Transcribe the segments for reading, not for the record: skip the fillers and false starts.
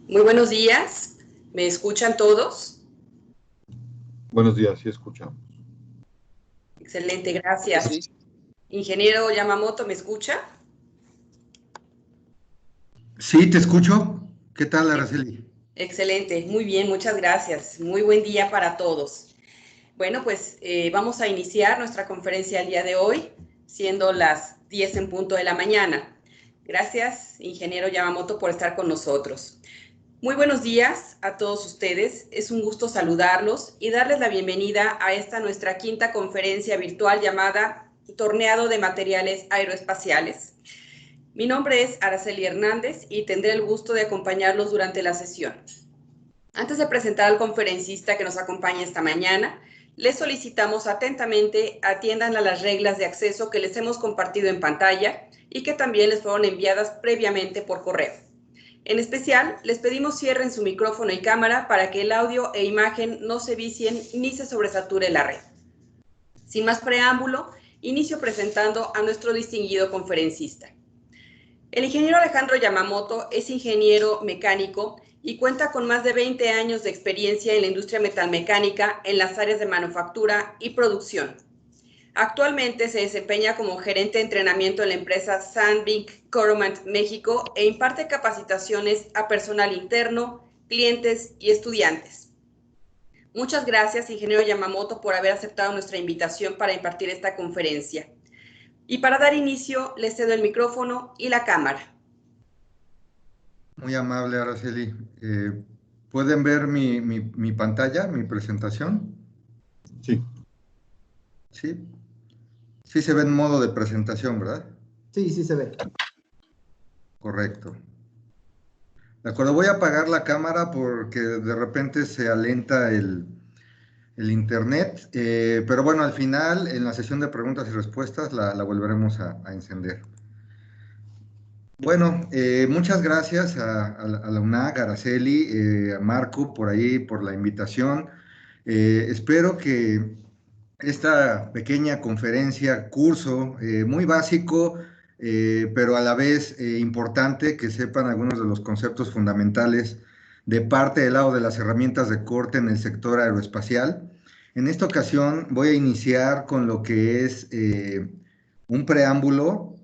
Muy buenos días. ¿Me escuchan todos? Buenos días, sí escuchamos. Excelente, gracias. Sí. Ingeniero Yamamoto, ¿me escucha? Sí, te escucho. ¿Qué tal, Araceli? Excelente, muy bien, muchas gracias. Muy buen día para todos. Bueno, pues vamos a iniciar nuestra conferencia el día de hoy, siendo las 10 en punto de la mañana. Gracias, ingeniero Yamamoto, por estar con nosotros. Muy buenos días a todos ustedes. Es un gusto saludarlos y darles la bienvenida a esta nuestra quinta conferencia virtual llamada Torneado de Materiales Aeroespaciales. Mi nombre es Araceli Hernández y tendré el gusto de acompañarlos durante la sesión. Antes de presentar al conferencista que nos acompaña esta mañana, les solicitamos atentamente atiendan a las reglas de acceso que les hemos compartido en pantalla y que también les fueron enviadas previamente por correo. En especial, les pedimos cierren su micrófono y cámara para que el audio e imagen no se vicien ni se sobresature la red. Sin más preámbulo, inicio presentando a nuestro distinguido conferencista. El ingeniero Alejandro Yamamoto es ingeniero mecánico y cuenta con más de 20 años de experiencia en la industria metalmecánica en las áreas de manufactura y producción. Actualmente se desempeña como gerente de entrenamiento en la empresa Sandvik Coromant México e imparte capacitaciones a personal interno, clientes y estudiantes. Muchas gracias, ingeniero Yamamoto, por haber aceptado nuestra invitación para impartir esta conferencia. Y para dar inicio, le cedo el micrófono y la cámara. Muy amable, Araceli. ¿Pueden ver mi pantalla, mi presentación? Sí. Sí. Sí se ve en modo de presentación, ¿verdad? Sí, sí se ve. Correcto. De acuerdo, voy a apagar la cámara porque de repente se alenta el internet, pero bueno, al final, en la sesión de preguntas y respuestas, la volveremos a encender. Bueno, muchas gracias a la UNAG, a Araceli, a Marco por ahí, por la invitación. Espero que esta pequeña conferencia, curso, muy básico, pero a la vez importante, que sepan algunos de los conceptos fundamentales de parte del lado de las herramientas de corte en el sector aeroespacial. En esta ocasión voy a iniciar con lo que es un preámbulo.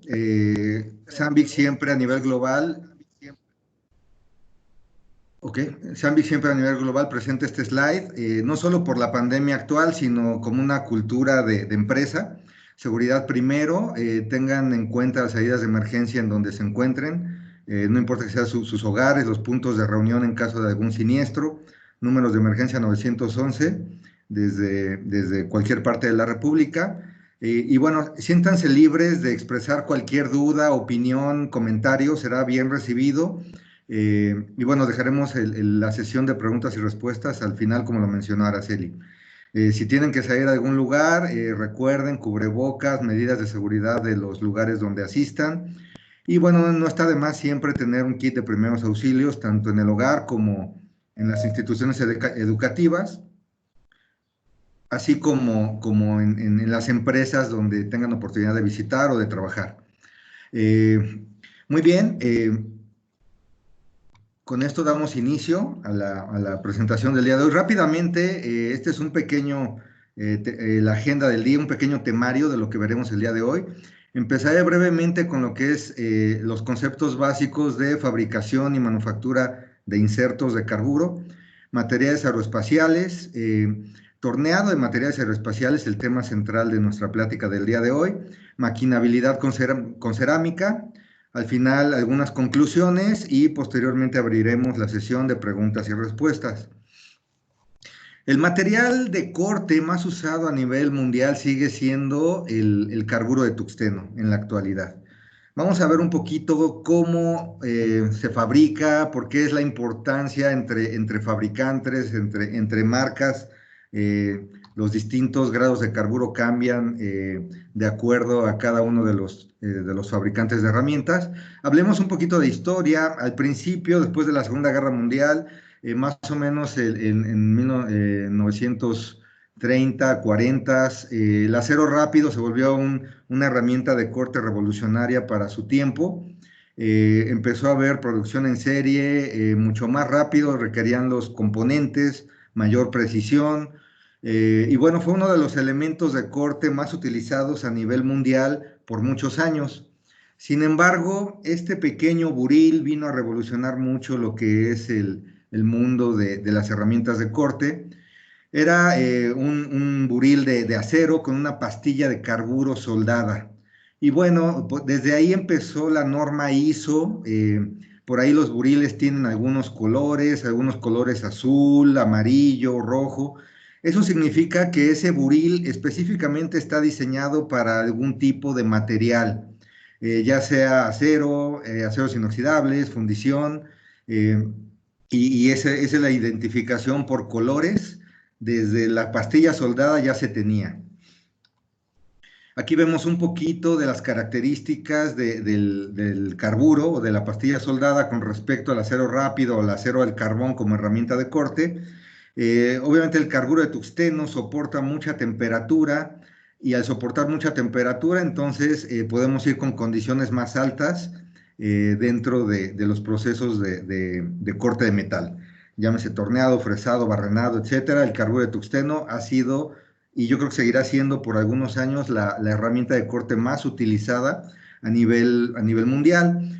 Sandvik siempre a nivel global. Ok, Sandvik siempre a nivel global presenta este slide, no solo por la pandemia actual, sino como una cultura de empresa. Seguridad primero, tengan en cuenta las salidas de emergencia en donde se encuentren, no importa que sean sus hogares, los puntos de reunión en caso de algún siniestro, números de emergencia 911 desde cualquier parte de la República. Y bueno, siéntanse libres de expresar cualquier duda, opinión, comentario, será bien recibido. Y bueno, dejaremos la sesión de preguntas y respuestas al final, como lo mencionó Araceli. Si tienen que salir a algún lugar, recuerden cubrebocas, medidas de seguridad de los lugares donde asistan. Y bueno, no está de más siempre tener un kit de primeros auxilios, tanto en el hogar como en las instituciones educativas, así como en las empresas donde tengan oportunidad de visitar o de trabajar. Muy bien. Con esto damos inicio a la presentación del día de hoy. Rápidamente, este es un pequeño, la agenda del día, un pequeño temario de lo que veremos el día de hoy. Empezaré brevemente con lo que es los conceptos básicos de fabricación y manufactura de insertos de carburo, materiales aeroespaciales, torneado de materiales aeroespaciales, el tema central de nuestra plática del día de hoy, maquinabilidad con cerámica. Al final, algunas conclusiones y posteriormente abriremos la sesión de preguntas y respuestas. El material de corte más usado a nivel mundial sigue siendo el carburo de tungsteno en la actualidad. Vamos a ver un poquito cómo se fabrica, por qué es la importancia entre fabricantes, entre marcas. Los distintos grados de carburo cambian de acuerdo a cada uno de los fabricantes de herramientas. Hablemos un poquito de historia. Al principio, después de la Segunda Guerra Mundial, más o menos en 1930, 40, el acero rápido se volvió una herramienta de corte revolucionaria para su tiempo. Empezó a haber producción en serie mucho más rápido, requerían los componentes, mayor precisión, y bueno, fue uno de los elementos de corte más utilizados a nivel mundial por muchos años. Sin embargo, este pequeño buril vino a revolucionar mucho lo que es el mundo de las herramientas de corte. Era un buril de acero con una pastilla de carburo soldada. Y bueno, desde ahí empezó la norma ISO. Por ahí los buriles tienen algunos colores azul, amarillo, rojo. Eso significa que ese buril específicamente está diseñado para algún tipo de material, ya sea acero, aceros inoxidables, fundición, eh, y esa es la identificación por colores. Desde la pastilla soldada ya se tenía. Aquí vemos un poquito de las características del carburo o de la pastilla soldada con respecto al acero rápido o al acero al carbón como herramienta de corte. Obviamente el carburo de tungsteno soporta mucha temperatura, y al soportar mucha temperatura, entonces podemos ir con condiciones más altas dentro de los procesos de corte de metal. Llámese torneado, fresado, barrenado, etcétera. El carburo de tungsteno ha sido, y yo creo que seguirá siendo por algunos años, la herramienta de corte más utilizada a nivel mundial.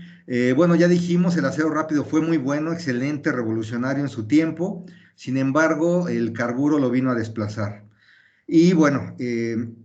Bueno, ya dijimos, el acero rápido fue muy bueno, excelente, revolucionario en su tiempo. Sin embargo, el carburo lo vino a desplazar. Y bueno,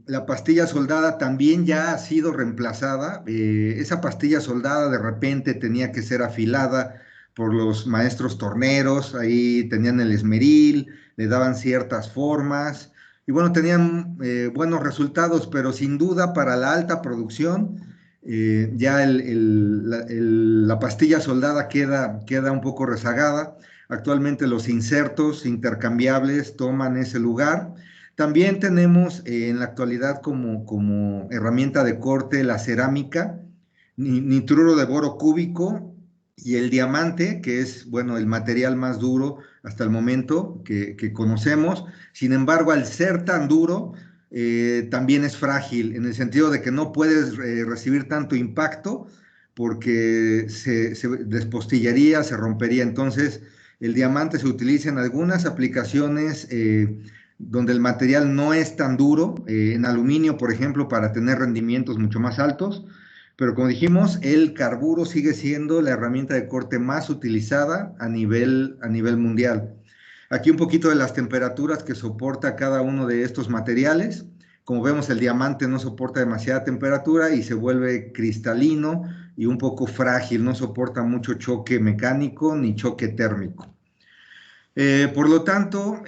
la pastilla soldada también ya ha sido reemplazada. Esa pastilla soldada de repente tenía que ser afilada por los maestros torneros, ahí tenían el esmeril, le daban ciertas formas y bueno, tenían buenos resultados, pero sin duda para la alta producción ya la pastilla soldada queda un poco rezagada. Actualmente los insertos intercambiables toman ese lugar. También tenemos en la actualidad como herramienta de corte la cerámica, nitruro de boro cúbico y el diamante, que es, bueno, el material más duro hasta el momento que conocemos. Sin embargo, al ser tan duro, también es frágil, en el sentido de que no puedes recibir tanto impacto porque se despostillaría, se rompería. Entonces, el diamante se utiliza en algunas aplicaciones donde el material no es tan duro, en aluminio, por ejemplo, para tener rendimientos mucho más altos, pero como dijimos, el carburo sigue siendo la herramienta de corte más utilizada a nivel mundial. Aquí un poquito de las temperaturas que soporta cada uno de estos materiales. Como vemos, el diamante no soporta demasiada temperatura y se vuelve cristalino y un poco frágil, no soporta mucho choque mecánico ni choque térmico. Por lo tanto,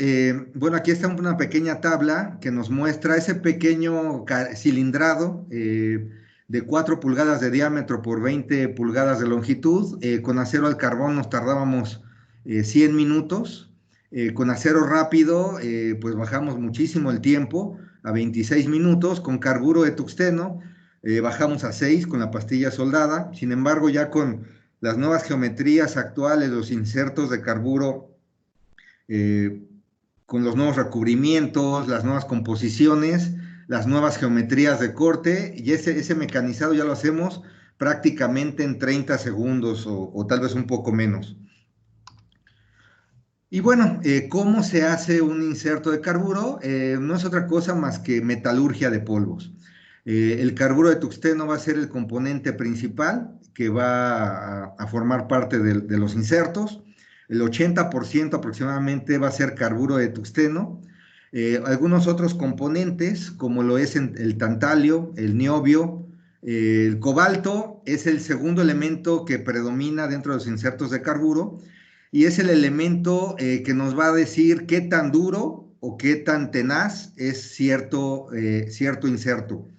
bueno, aquí está una pequeña tabla que nos muestra ese pequeño cilindrado de 4 pulgadas de diámetro por 20 pulgadas de longitud. Con acero al carbón nos tardábamos 100 minutos. Con acero rápido, pues bajamos muchísimo el tiempo a 26 minutos. Con carburo de tungsteno, bajamos a 6 con la pastilla soldada. Sin embargo, ya con las nuevas geometrías actuales, los insertos de carburo con los nuevos recubrimientos, las nuevas composiciones, las nuevas geometrías de corte, y ese mecanizado ya lo hacemos prácticamente en 30 segundos o tal vez un poco menos. Y bueno, ¿cómo se hace un inserto de carburo? No es otra cosa más que metalurgia de polvos. El carburo de tungsteno va a ser el componente principal que va a formar parte de los insertos. El 80% aproximadamente va a ser carburo de tungsteno. Algunos otros componentes, como lo es el tantalio, el niobio, el cobalto, es el segundo elemento que predomina dentro de los insertos de carburo y es el elemento que nos va a decir qué tan duro o qué tan tenaz es cierto inserto.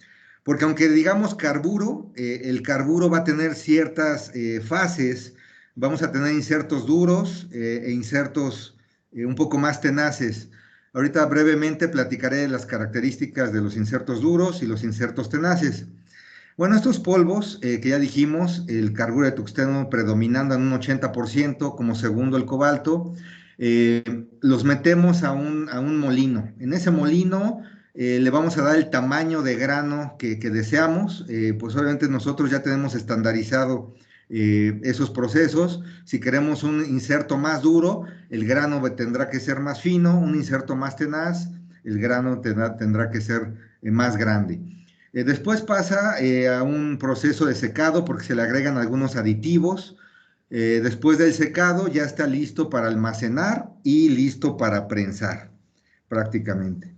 Porque aunque digamos carburo, el carburo va a tener ciertas fases. Vamos a tener insertos duros e insertos un poco más tenaces. Ahorita brevemente platicaré de las características de los insertos duros y los insertos tenaces. Bueno, estos polvos que ya dijimos, el carburo de tungsteno predominando en un 80%, como segundo el cobalto, los metemos a un molino. En ese molino le vamos a dar el tamaño de grano que deseamos. Pues obviamente nosotros ya tenemos estandarizado esos procesos. Si queremos un inserto más duro, el grano tendrá que ser más fino, un inserto más tenaz, el grano tendrá que ser más grande. Después pasa a un proceso de secado porque se le agregan algunos aditivos. Después del secado ya está listo para almacenar y listo para prensar prácticamente.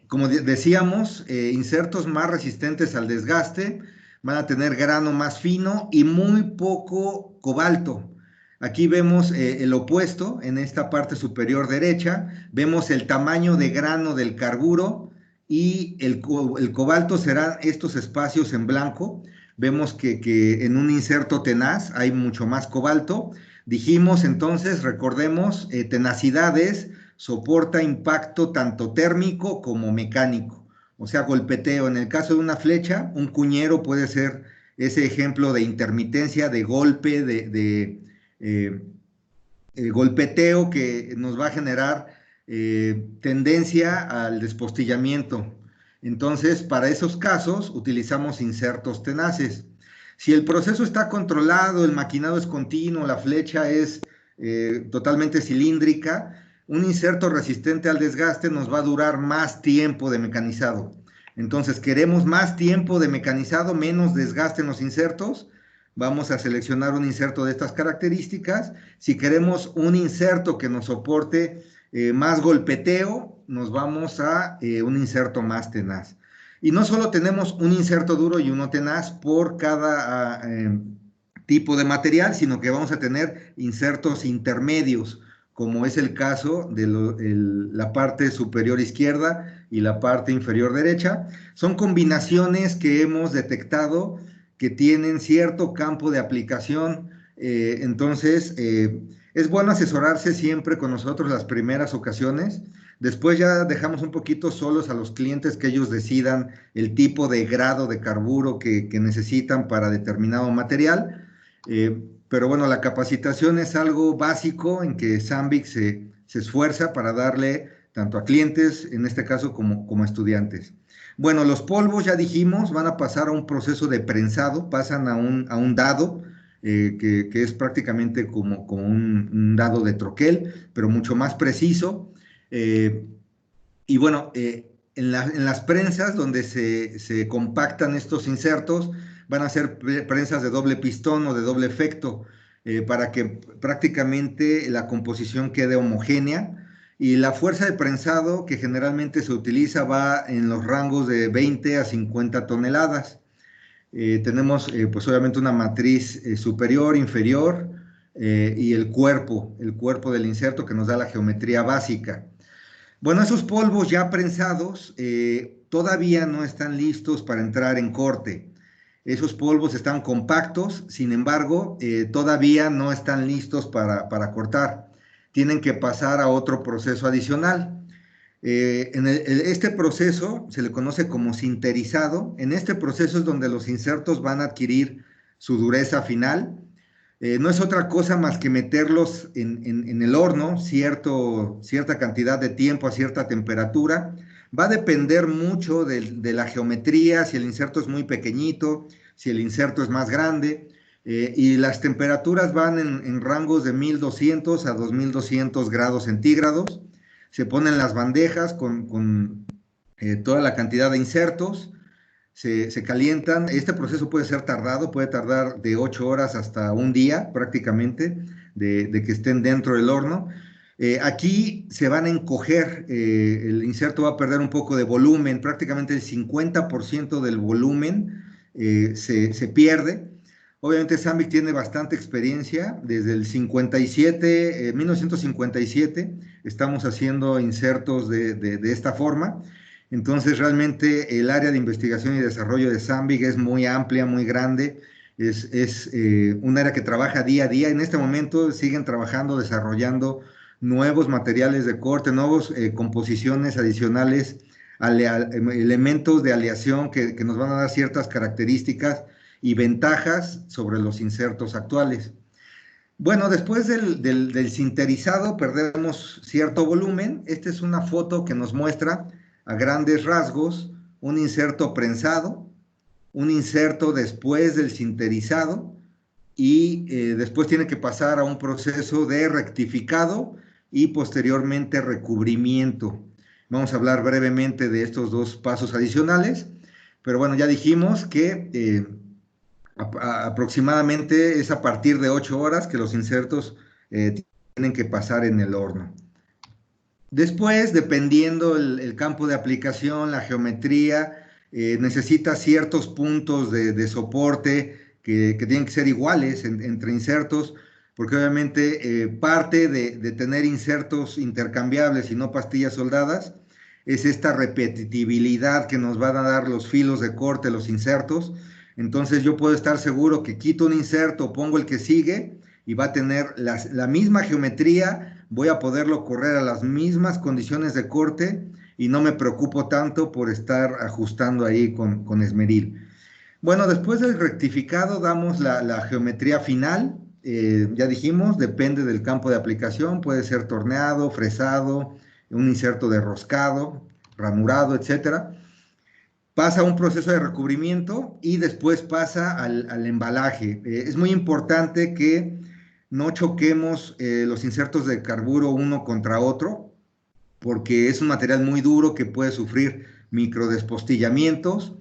Como decíamos, insertos más resistentes al desgaste van a tener grano más fino y muy poco cobalto. Aquí vemos el opuesto en esta parte superior derecha. Vemos el tamaño de grano del carburo y el cobalto serán estos espacios en blanco. Vemos que en un inserto tenaz hay mucho más cobalto. Dijimos entonces, recordemos, tenacidades soporta impacto tanto térmico como mecánico, o sea, golpeteo. En el caso de una flecha, un cuñero puede ser ese ejemplo de intermitencia, de golpe, golpeteo que nos va a generar tendencia al despostillamiento. Entonces, para esos casos, utilizamos insertos tenaces. Si el proceso está controlado, el maquinado es continuo, la flecha es totalmente cilíndrica, un inserto resistente al desgaste nos va a durar más tiempo de mecanizado. Entonces, queremos más tiempo de mecanizado, menos desgaste en los insertos. Vamos a seleccionar un inserto de estas características. Si queremos un inserto que nos soporte más golpeteo, nos vamos a un inserto más tenaz. Y no solo tenemos un inserto duro y uno tenaz por cada tipo de material, sino que vamos a tener insertos intermedios, como es el caso de la parte superior izquierda y la parte inferior derecha. Son combinaciones que hemos detectado que tienen cierto campo de aplicación, entonces es bueno asesorarse siempre con nosotros las primeras ocasiones. Después ya dejamos un poquito solos a los clientes que ellos decidan el tipo de grado de carburo que necesitan para determinado material. Pero bueno, la capacitación es algo básico en que Sandvik se esfuerza para darle tanto a clientes, en este caso, como a estudiantes. Bueno, los polvos, ya dijimos, van a pasar a un proceso de prensado, pasan a un dado, que es prácticamente como un dado de troquel, pero mucho más preciso. Y bueno, en las prensas donde se compactan estos insertos, van a ser prensas de doble pistón o de doble efecto, para que prácticamente la composición quede homogénea. Y la fuerza de prensado que generalmente se utiliza va en los rangos de 20 a 50 toneladas. Tenemos pues obviamente una matriz superior, inferior, y el cuerpo del inserto que nos da la geometría básica. Bueno, esos polvos ya prensados todavía no están listos para entrar en corte. Esos polvos están compactos, sin embargo, todavía no están listos para cortar. Tienen que pasar a otro proceso adicional. Este proceso se le conoce como sinterizado. En este proceso es donde los insertos van a adquirir su dureza final. No es otra cosa más que meterlos en el horno cierta cantidad de tiempo a cierta temperatura. Va a depender mucho de la geometría, si el inserto es muy pequeñito, si el inserto es más grande, y las temperaturas van en rangos de 1200 a 2200 grados centígrados. Se ponen las bandejas con toda la cantidad de insertos, se calientan. Este proceso puede ser tardado, puede tardar de 8 horas hasta un día prácticamente de que estén dentro del horno. Aquí se van a encoger, el inserto va a perder un poco de volumen, prácticamente el 50% del volumen se pierde. Obviamente Sandvik tiene bastante experiencia, desde el 1957 estamos haciendo insertos de esta forma. Entonces realmente el área de investigación y desarrollo de Sandvik es muy amplia, muy grande, es un área que trabaja día a día. En este momento siguen trabajando, desarrollando nuevos materiales de corte, nuevas composiciones adicionales, elementos de aleación que nos van a dar ciertas características y ventajas sobre los insertos actuales. Bueno, después del sinterizado perdemos cierto volumen. Esta es una foto que nos muestra a grandes rasgos un inserto prensado, un inserto después del sinterizado y después tiene que pasar a un proceso de rectificado y posteriormente recubrimiento. Vamos a hablar brevemente de estos dos pasos adicionales, pero bueno, ya dijimos que aproximadamente es a partir de 8 horas que los insertos tienen que pasar en el horno. Después, dependiendo el campo de aplicación, la geometría, necesita ciertos puntos de soporte que tienen que ser iguales entre insertos, porque obviamente parte de tener insertos intercambiables y no pastillas soldadas es esta repetitividad que nos van a dar los filos de corte, los insertos. Entonces yo puedo estar seguro que quito un inserto, pongo el que sigue y va a tener la misma geometría, voy a poderlo correr a las mismas condiciones de corte y no me preocupo tanto por estar ajustando ahí con esmeril. Bueno, después del rectificado damos la geometría final. Ya dijimos, depende del campo de aplicación, puede ser torneado, fresado, un inserto de roscado, ranurado, etcétera. Pasa a un proceso de recubrimiento y después pasa al embalaje. Es muy importante que no choquemos los insertos de carburo uno contra otro, porque es un material muy duro que puede sufrir microdespostillamientos.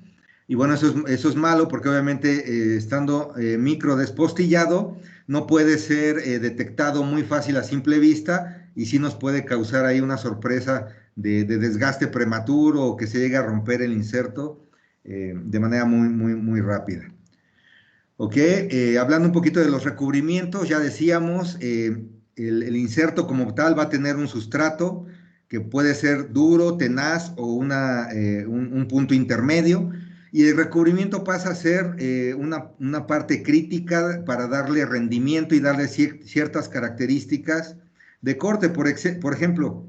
Y bueno, eso es malo porque obviamente estando microdespostillado no puede ser detectado muy fácil a simple vista y sí nos puede causar ahí una sorpresa de desgaste prematuro o que se llegue a romper el inserto de manera muy rápida. Ok, hablando un poquito de los recubrimientos, ya decíamos, el inserto como tal va a tener un sustrato que puede ser duro, tenaz o un punto intermedio. Y el recubrimiento pasa a ser una parte crítica para darle rendimiento y darle ciertas características de corte. Por ejemplo,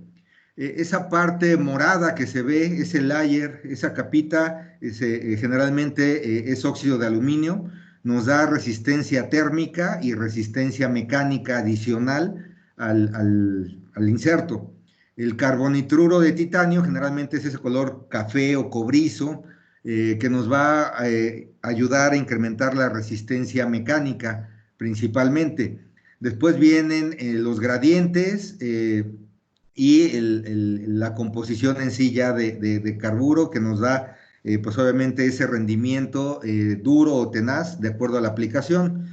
esa parte morada que se ve, ese layer, esa capita, generalmente es óxido de aluminio, nos da resistencia térmica y resistencia mecánica adicional al inserto. El carbonitruro de titanio generalmente es ese color café o cobrizo, que nos va a ayudar a incrementar la resistencia mecánica principalmente. Después vienen los gradientes y la composición en sí ya de carburo que nos da pues obviamente ese rendimiento duro o tenaz de acuerdo a la aplicación.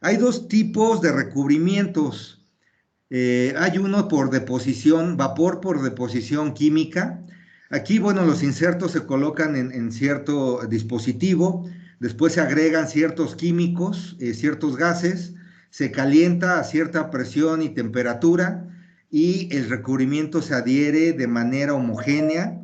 Hay dos tipos de recubrimientos. Hay uno por deposición, vapor por deposición química. Aquí, bueno, los insertos se colocan en cierto dispositivo, después se agregan ciertos químicos, ciertos gases, se calienta a cierta presión y temperatura y el recubrimiento se adhiere de manera homogénea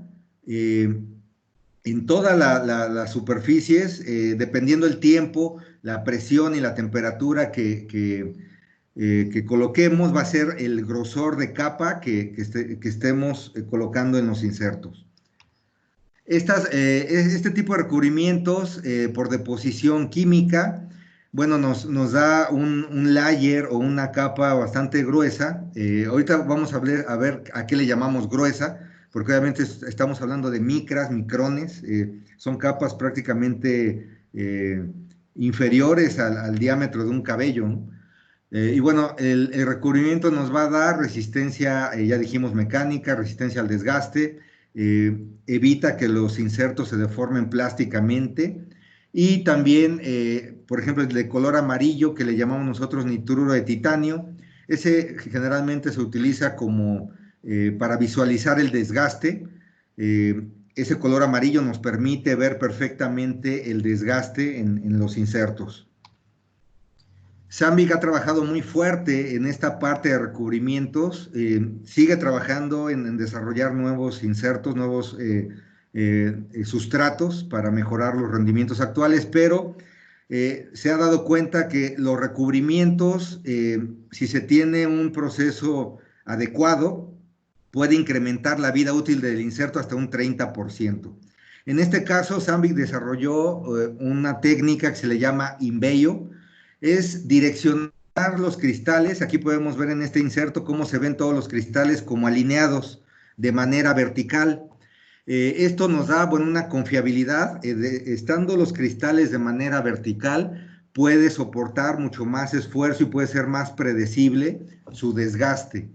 en todas las superficies, dependiendo el tiempo, la presión y la temperatura que coloquemos, va a ser el grosor de capa que estemos colocando en los insertos. Este tipo de recubrimientos por deposición química, bueno, nos da un layer o una capa bastante gruesa. Ahorita vamos a ver a qué le llamamos gruesa, porque obviamente estamos hablando de micras, micrones, son capas prácticamente inferiores al diámetro de un cabello, ¿no? Y bueno, el recubrimiento nos va a dar resistencia, ya dijimos, mecánica, resistencia al desgaste, evita que los insertos se deformen plásticamente y también, por ejemplo, el de color amarillo que le llamamos nosotros nitruro de titanio, ese generalmente se utiliza como para visualizar el desgaste. Ese color amarillo nos permite ver perfectamente el desgaste en los insertos. Sandvik ha trabajado muy fuerte en esta parte de recubrimientos, sigue trabajando en desarrollar nuevos insertos, nuevos sustratos para mejorar los rendimientos actuales, pero se ha dado cuenta que los recubrimientos, si se tiene un proceso adecuado, puede incrementar la vida útil del inserto hasta un 30%. En este caso, Sandvik desarrolló una técnica que se le llama Inveyo, es direccionar los cristales. Aquí podemos ver en este inserto cómo se ven todos los cristales como alineados de manera vertical. Esto nos da, bueno, una confiabilidad, estando los cristales de manera vertical, puede soportar mucho más esfuerzo y puede ser más predecible su desgaste.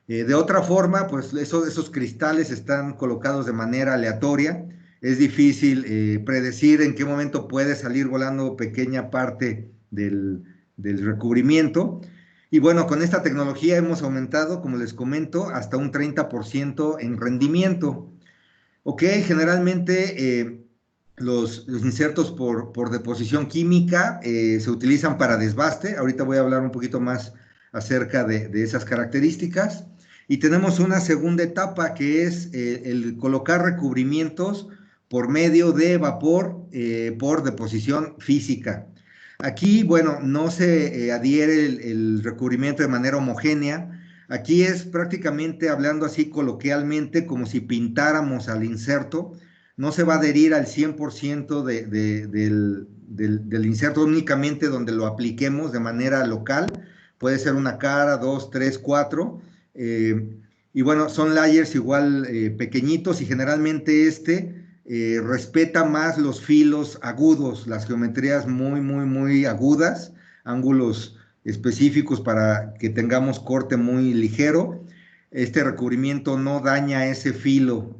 De otra forma, pues esos cristales están colocados de manera aleatoria. Es difícil predecir en qué momento puede salir volando pequeña parte del recubrimiento. Y bueno, con esta tecnología hemos aumentado, como les comento, hasta un 30% en rendimiento. Ok, generalmente los insertos por deposición química se utilizan para desbaste. Ahorita voy a hablar un poquito más acerca de esas características. Y tenemos una segunda etapa que es el colocar recubrimientos por medio de vapor por deposición física. Aquí, bueno, no se adhiere el recubrimiento de manera homogénea. Aquí es prácticamente, hablando así coloquialmente, como si pintáramos al inserto. No se va a adherir al 100% del inserto, únicamente donde lo apliquemos de manera local. Puede ser una cara, dos, tres, cuatro. Y bueno, son layers igual pequeñitos, y generalmente respeta más los filos agudos, las geometrías muy agudas, ángulos específicos para que tengamos corte muy ligero. Este recubrimiento no daña ese filo,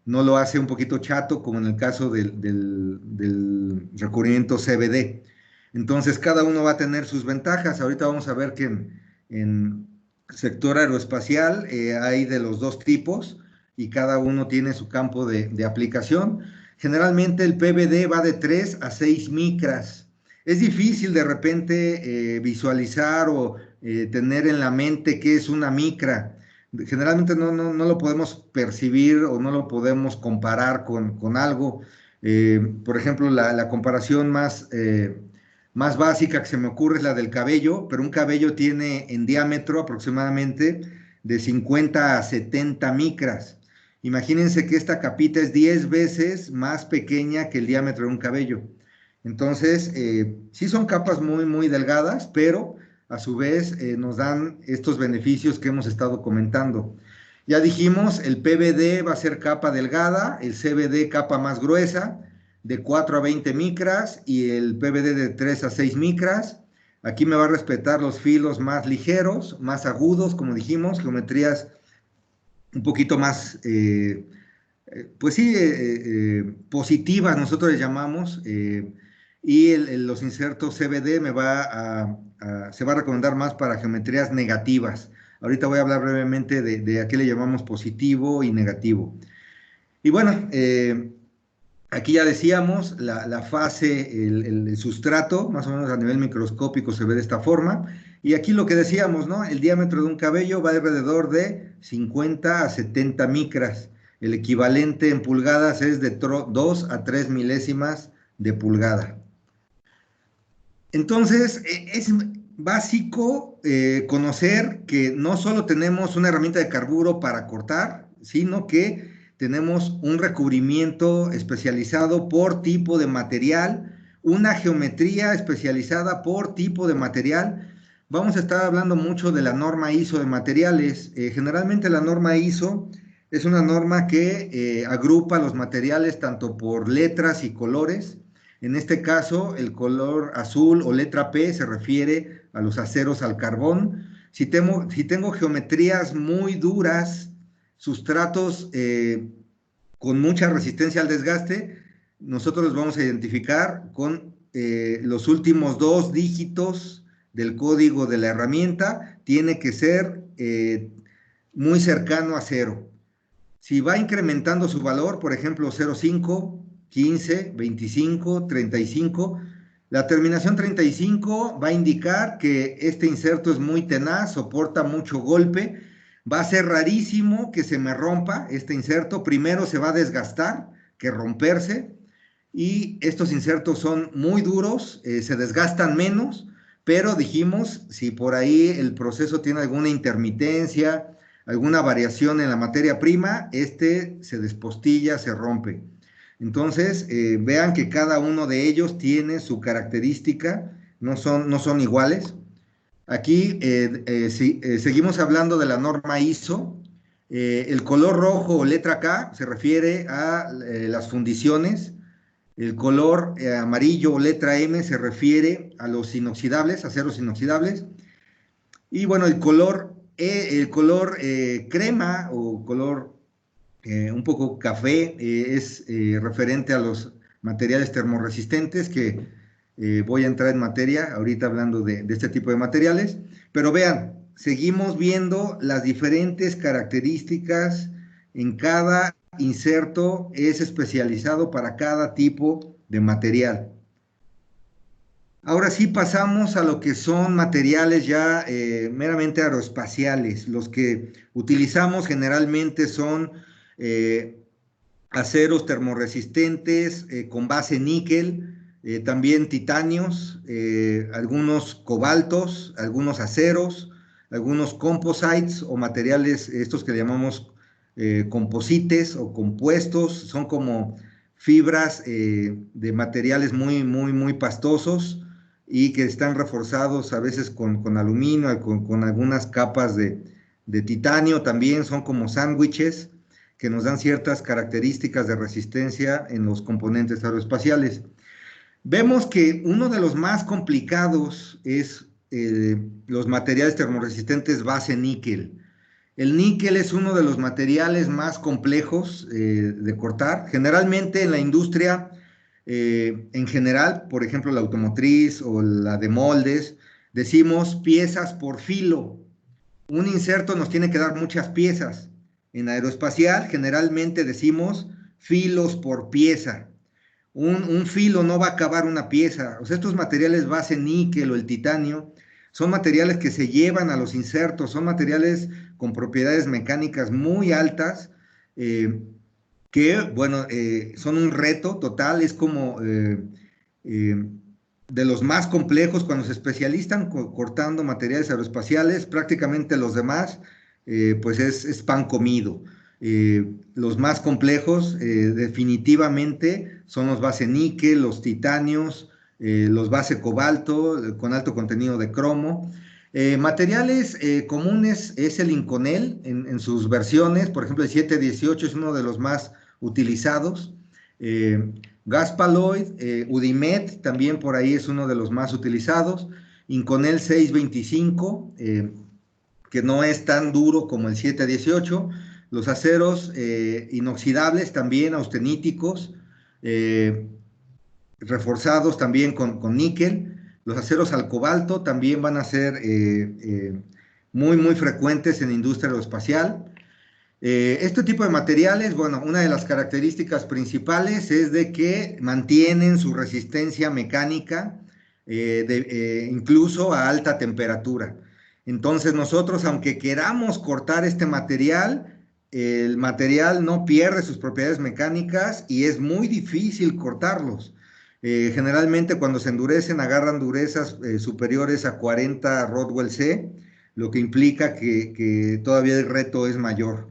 no lo hace un poquito chato, como en el caso del recubrimiento CVD. Entonces, cada uno va a tener sus ventajas. Ahorita vamos a ver que en sector aeroespacial hay de los dos tipos, y cada uno tiene su campo de aplicación. Generalmente el PVD va de 3 a 6 micras. Es difícil de repente visualizar o tener en la mente qué es una micra. Generalmente no lo podemos percibir o no lo podemos comparar con algo. Por ejemplo, la comparación más básica que se me ocurre es la del cabello, pero un cabello tiene en diámetro aproximadamente de 50 a 70 micras. Imagínense que esta capita es 10 veces más pequeña que el diámetro de un cabello. Entonces, sí son capas muy delgadas, pero a su vez nos dan estos beneficios que hemos estado comentando. Ya dijimos, el PVD va a ser capa delgada, el CVD capa más gruesa, de 4 a 20 micras, y el PVD de 3 a 6 micras. Aquí me va a respetar los filos más ligeros, más agudos, como dijimos, geometrías un poquito más, pues sí, positivas, nosotros les llamamos, y los insertos CVD se va a recomendar más para geometrías negativas. Ahorita voy a hablar brevemente de a qué le llamamos positivo y negativo. Y bueno, aquí ya decíamos, la fase, el sustrato, más o menos a nivel microscópico se ve de esta forma. Y aquí lo que decíamos, ¿no? El diámetro de un cabello va alrededor de 50 a 70 micras. El equivalente en pulgadas es de 2 a 3 milésimas de pulgada. Entonces, es básico conocer que no solo tenemos una herramienta de carburo para cortar, sino que tenemos un recubrimiento especializado por tipo de material, una geometría especializada por tipo de material. Vamos a estar hablando mucho de la norma ISO de materiales. Generalmente la norma ISO es una norma que agrupa los materiales tanto por letras y colores. En este caso, el color azul o letra P se refiere a los aceros al carbón. Si tengo geometrías muy duras, sustratos con mucha resistencia al desgaste, nosotros los vamos a identificar con los últimos 2 dígitos del código de la herramienta. Tiene que ser muy cercano a 0. Si va incrementando su valor, por ejemplo, 0,5, 15, 25, 35, la terminación 35 va a indicar que este inserto es muy tenaz, soporta mucho golpe. Va a ser rarísimo que se me rompa este inserto. Primero se va a desgastar que romperse, y estos insertos son muy duros, se desgastan menos, pero dijimos, si por ahí el proceso tiene alguna intermitencia, alguna variación en la materia prima, se despostilla, se rompe. Entonces, vean que cada uno de ellos tiene su característica, no son iguales. Aquí seguimos hablando de la norma ISO. El color rojo o letra K se refiere a las fundiciones. El color amarillo o letra M se refiere a los inoxidables, aceros inoxidables. Y bueno, el color crema o color un poco café es referente a los materiales termorresistentes que voy a entrar en materia ahorita hablando de este tipo de materiales. Pero vean, seguimos viendo las diferentes características en cada inserto, es especializado para cada tipo de material. Ahora sí pasamos a lo que son materiales ya meramente aeroespaciales. Los que utilizamos generalmente son eh, aceros termorresistentes con base níquel, también titanios, algunos cobaltos, algunos aceros, algunos composites o materiales, estos que llamamos composites o compuestos, son como fibras de materiales muy, muy, muy pastosos y que están reforzados a veces con aluminio, con algunas capas de titanio también, son como sándwiches que nos dan ciertas características de resistencia en los componentes aeroespaciales. Vemos que uno de los más complicados es los materiales termoresistentes base níquel. El níquel es uno de los materiales más complejos de cortar. Generalmente en la industria, en general, por ejemplo, la automotriz o la de moldes, decimos piezas por filo. Un inserto nos tiene que dar muchas piezas. En aeroespacial generalmente decimos filos por pieza. Un filo no va a acabar una pieza. O sea, estos materiales base níquel o el titanio son materiales que se llevan a los insertos, son materiales con propiedades mecánicas muy altas, eh, que, bueno, son un reto total, es como eh, de los más complejos cuando se especializan cortando materiales aeroespaciales, prácticamente los demás, pues es pan comido. Los más complejos definitivamente son los base níquel, los titanios, los base cobalto con alto contenido de cromo. Materiales comunes es el Inconel en sus versiones, por ejemplo el 718 es uno de los más utilizados. Gaspaloid, Udimet también por ahí es uno de los más utilizados. Inconel 625, que no es tan duro como el 718. Los aceros inoxidables también, austeníticos, reforzados también con níquel. Los aceros al cobalto también van a ser muy, muy frecuentes en la industria aeroespacial. Este tipo de materiales, bueno, una de las características principales es de que mantienen su resistencia mecánica incluso a alta temperatura. Entonces nosotros, aunque queramos cortar este material, el material no pierde sus propiedades mecánicas y es muy difícil cortarlos. Generalmente cuando se endurecen agarran durezas superiores a 40 Rodwell C, lo que implica que todavía el reto es mayor.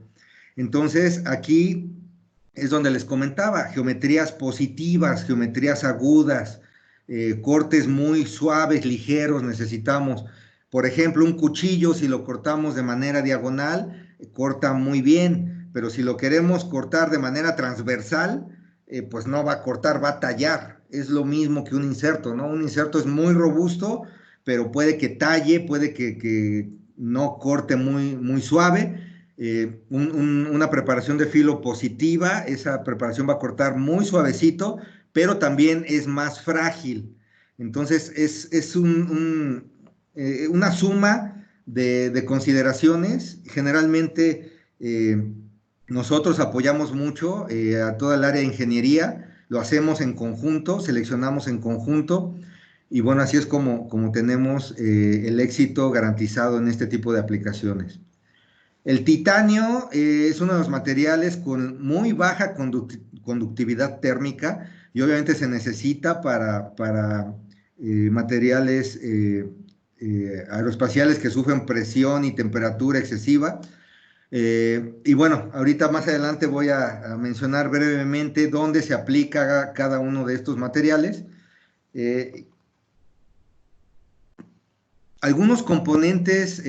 Entonces, aquí es donde les comentaba, geometrías positivas, geometrías agudas, cortes muy suaves, ligeros necesitamos. Por ejemplo, un cuchillo, si lo cortamos de manera diagonal, corta muy bien, pero si lo queremos cortar de manera transversal, pues no va a cortar, va a tallar. Es lo mismo que un inserto, ¿no? Un inserto es muy robusto, pero puede que talle, puede que no corte muy, muy suave. Una preparación de filo positiva, esa preparación va a cortar muy suavecito, pero también es más frágil. Entonces es una suma de consideraciones. Generalmente nosotros apoyamos mucho a toda el área de ingeniería, lo hacemos en conjunto, seleccionamos en conjunto. Y bueno, así es como tenemos el éxito garantizado en este tipo de aplicaciones. El titanio es uno de los materiales con muy baja conductividad térmica y obviamente se necesita para materiales aeroespaciales que sufren presión y temperatura excesiva. Y bueno, ahorita más adelante voy a mencionar brevemente dónde se aplica cada uno de estos materiales. Algunos componentes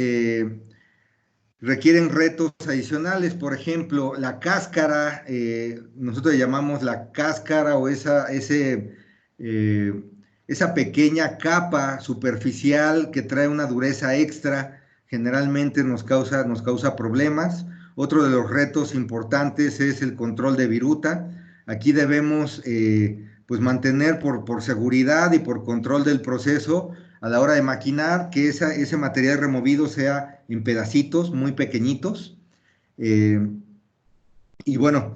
requieren retos adicionales. Por ejemplo, la cáscara, nosotros le llamamos la cáscara o esa pequeña capa superficial que trae una dureza extra, generalmente nos causa problemas. Otro de los retos importantes es el control de viruta. Aquí debemos pues mantener por seguridad y por control del proceso a la hora de maquinar, que ese material removido sea en pedacitos muy pequeñitos. Y bueno,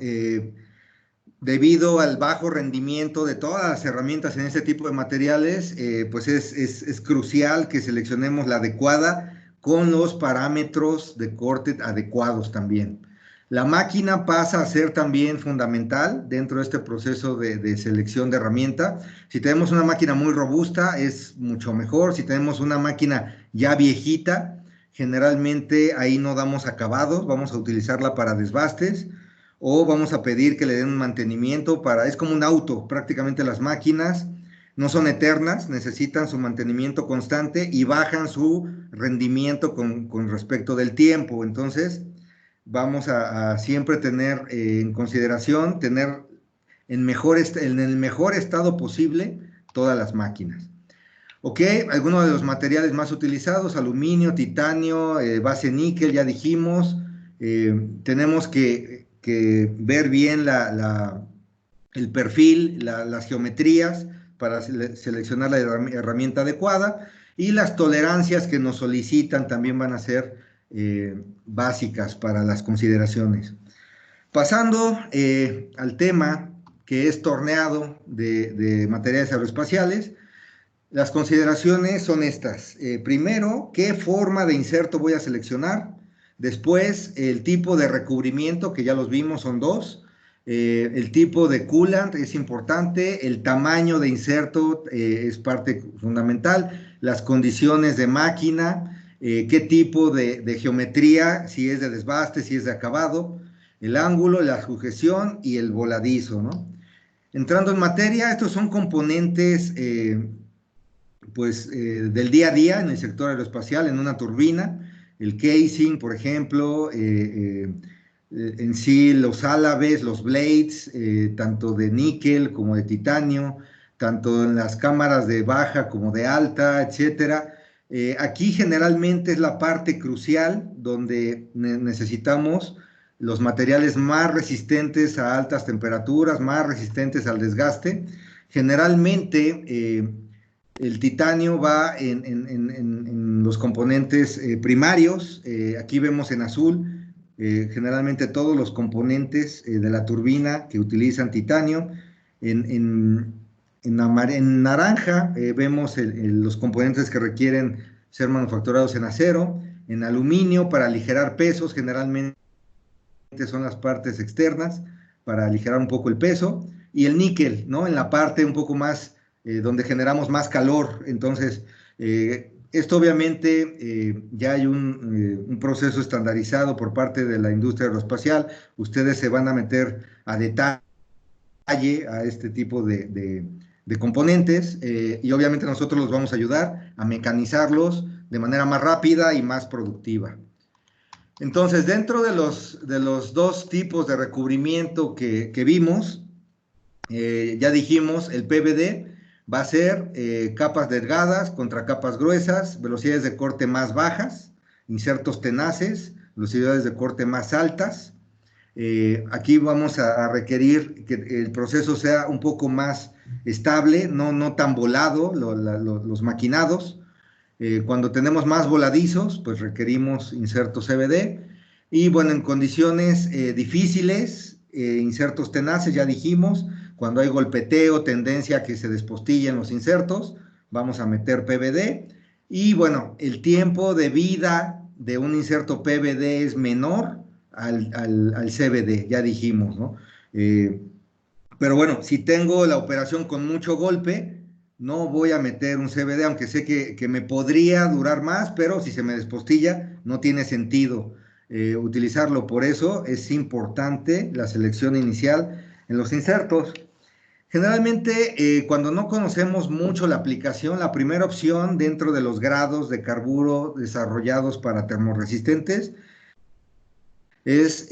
debido al bajo rendimiento de todas las herramientas en este tipo de materiales, pues es crucial que seleccionemos la adecuada con los parámetros de corte adecuados también. La máquina pasa a ser también fundamental dentro de este proceso de selección de herramienta. Si tenemos una máquina muy robusta, es mucho mejor. Si tenemos una máquina ya viejita, generalmente ahí no damos acabados, vamos a utilizarla para desbastes o vamos a pedir que le den un mantenimiento es como un auto, prácticamente las máquinas no son eternas, necesitan su mantenimiento constante y bajan su rendimiento con respecto del tiempo. Entonces, vamos a siempre tener en consideración, tener en el mejor estado posible todas las máquinas. Ok, algunos de los materiales más utilizados: aluminio, titanio, base níquel, ya dijimos. Tenemos que ver bien el perfil, las geometrías para seleccionar la herramienta adecuada, y las tolerancias que nos solicitan también van a ser básicas para las consideraciones. Pasando al tema que es torneado de materiales aeroespaciales, las consideraciones son estas. Primero, ¿qué forma de inserto voy a seleccionar? Después, el tipo de recubrimiento, que ya los vimos, son dos. El tipo de coolant es importante. El tamaño de inserto es parte fundamental. Las condiciones de máquina, qué tipo de geometría, si es de desbaste, si es de acabado, el ángulo, la sujeción y el voladizo, ¿no? Entrando en materia, estos son componentes del día a día en el sector aeroespacial, en una turbina. El casing, por ejemplo, en sí los álabes, los blades, tanto de níquel como de titanio, tanto en las cámaras de baja como de alta, etcétera. Aquí generalmente es la parte crucial donde necesitamos los materiales más resistentes a altas temperaturas, más resistentes al desgaste. Generalmente el titanio va en los componentes primarios. Aquí vemos en azul generalmente todos los componentes de la turbina que utilizan titanio. En naranja vemos los componentes que requieren ser manufacturados en acero. En aluminio, para aligerar pesos, generalmente son las partes externas para aligerar un poco el peso. Y el níquel, ¿no? En la parte un poco más donde generamos más calor. Entonces, esto obviamente ya hay un proceso estandarizado por parte de la industria aeroespacial. Ustedes se van a meter a detalle a este tipo de componentes y obviamente nosotros los vamos a ayudar a mecanizarlos de manera más rápida y más productiva. Entonces, dentro de los dos tipos de recubrimiento que vimos, ya dijimos, el PVD va a ser capas delgadas contra capas gruesas, velocidades de corte más bajas, insertos tenaces, velocidades de corte más altas. Aquí vamos a requerir que el proceso sea un poco más estable, no tan volado, los maquinados. Cuando tenemos más voladizos, pues requerimos insertos CVD. Y bueno, en condiciones difíciles, insertos tenaces, ya dijimos. Cuando hay golpeteo, tendencia a que se despostillen los insertos, vamos a meter PVD. Y bueno, el tiempo de vida de un inserto PVD es menor al CVD, ya dijimos, ¿no? Pero bueno, si tengo la operación con mucho golpe, no voy a meter un CVD, aunque sé que me podría durar más, pero si se me despostilla, no tiene sentido utilizarlo. Por eso es importante la selección inicial en los insertos. Generalmente, cuando no conocemos mucho la aplicación, la primera opción dentro de los grados de carburo desarrollados para termorresistentes es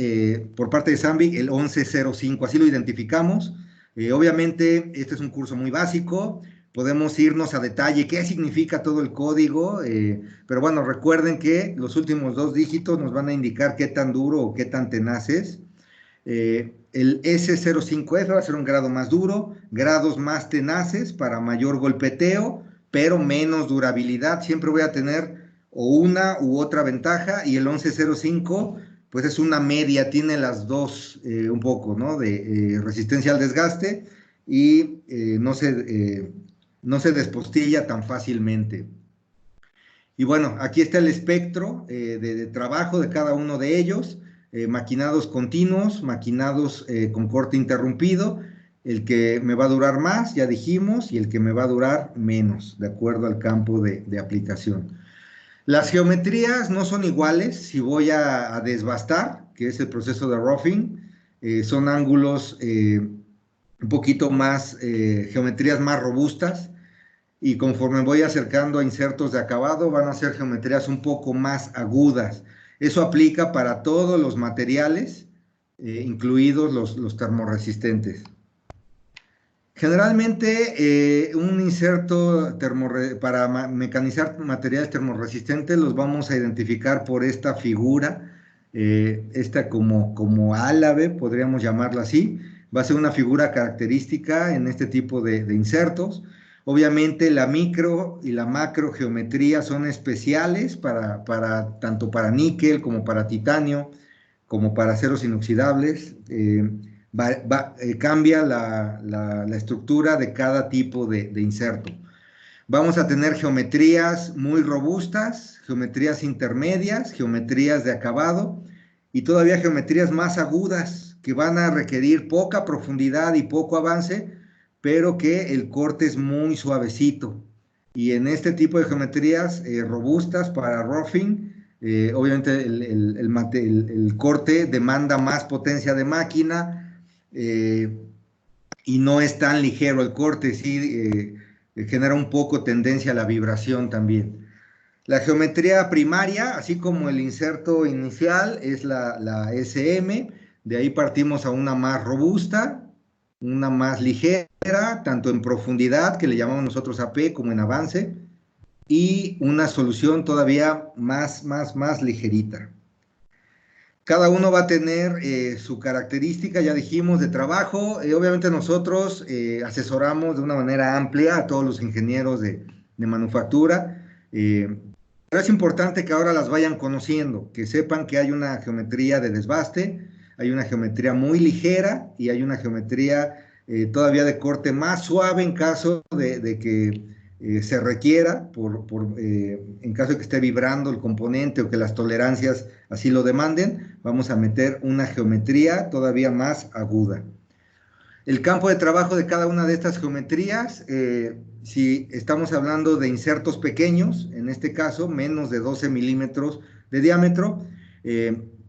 por parte de Sandvik el 1105, así lo identificamos. Obviamente este es un curso muy básico, podemos irnos a detalle qué significa todo el código, pero bueno, recuerden que los últimos 2 dígitos nos van a indicar qué tan duro o qué tan tenaz es. El S05F va a ser un grado más duro, grados más tenaces para mayor golpeteo, pero menos durabilidad. Siempre voy a tener o una u otra ventaja, y el 1105 pues es una media, tiene las dos un poco, ¿no? De resistencia al desgaste y no se despostilla tan fácilmente. Y bueno, aquí está el espectro de trabajo de cada uno de ellos. Maquinados continuos, maquinados con corte interrumpido, el que me va a durar más, ya dijimos, y el que me va a durar menos, de acuerdo al campo de aplicación. Las geometrías no son iguales si voy a desbastar, que es el proceso de roughing. Son ángulos un poquito más, geometrías más robustas, y conforme voy acercando a insertos de acabado van a ser geometrías un poco más agudas. Eso aplica para todos los materiales, incluidos los termorresistentes. Generalmente un inserto para mecanizar materiales termorresistentes los vamos a identificar por esta figura, esta como álave, podríamos llamarla así. Va a ser una figura característica en este tipo de insertos. Obviamente la micro y la macro geometría son especiales tanto para níquel como para titanio, como para aceros inoxidables. Cambia la estructura de cada tipo de inserto. Vamos a tener geometrías muy robustas, geometrías intermedias, geometrías de acabado y todavía geometrías más agudas que van a requerir poca profundidad y poco avance, pero que el corte es muy suavecito. Y en este tipo de geometrías robustas para roughing, obviamente el corte demanda más potencia de máquina, y no es tan ligero el corte, sí genera un poco tendencia a la vibración también. La geometría primaria, así como el inserto inicial, es la SM. De ahí partimos a una más robusta, una más ligera, tanto en profundidad, que le llamamos nosotros AP, como en avance, y una solución todavía más ligerita. Cada uno va a tener su característica, ya dijimos, de trabajo. Obviamente nosotros asesoramos de una manera amplia a todos los ingenieros de manufactura, pero es importante que ahora las vayan conociendo, que sepan que hay una geometría de desbaste, hay una geometría muy ligera y hay una geometría todavía de corte más suave en caso de que se requiera, en caso de que esté vibrando el componente o que las tolerancias así lo demanden, vamos a meter una geometría todavía más aguda. El campo de trabajo de cada una de estas geometrías, si estamos hablando de insertos pequeños, en este caso menos de 12 milímetros de diámetro,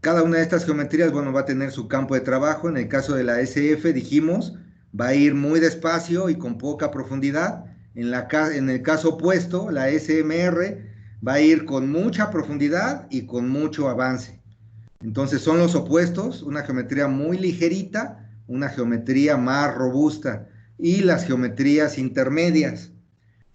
cada una de estas geometrías, bueno, va a tener su campo de trabajo. En el caso de la SF, dijimos, va a ir muy despacio y con poca profundidad. En el caso opuesto, la SMR va a ir con mucha profundidad y con mucho avance. Entonces son los opuestos, una geometría muy ligerita, una geometría más robusta, y las geometrías intermedias,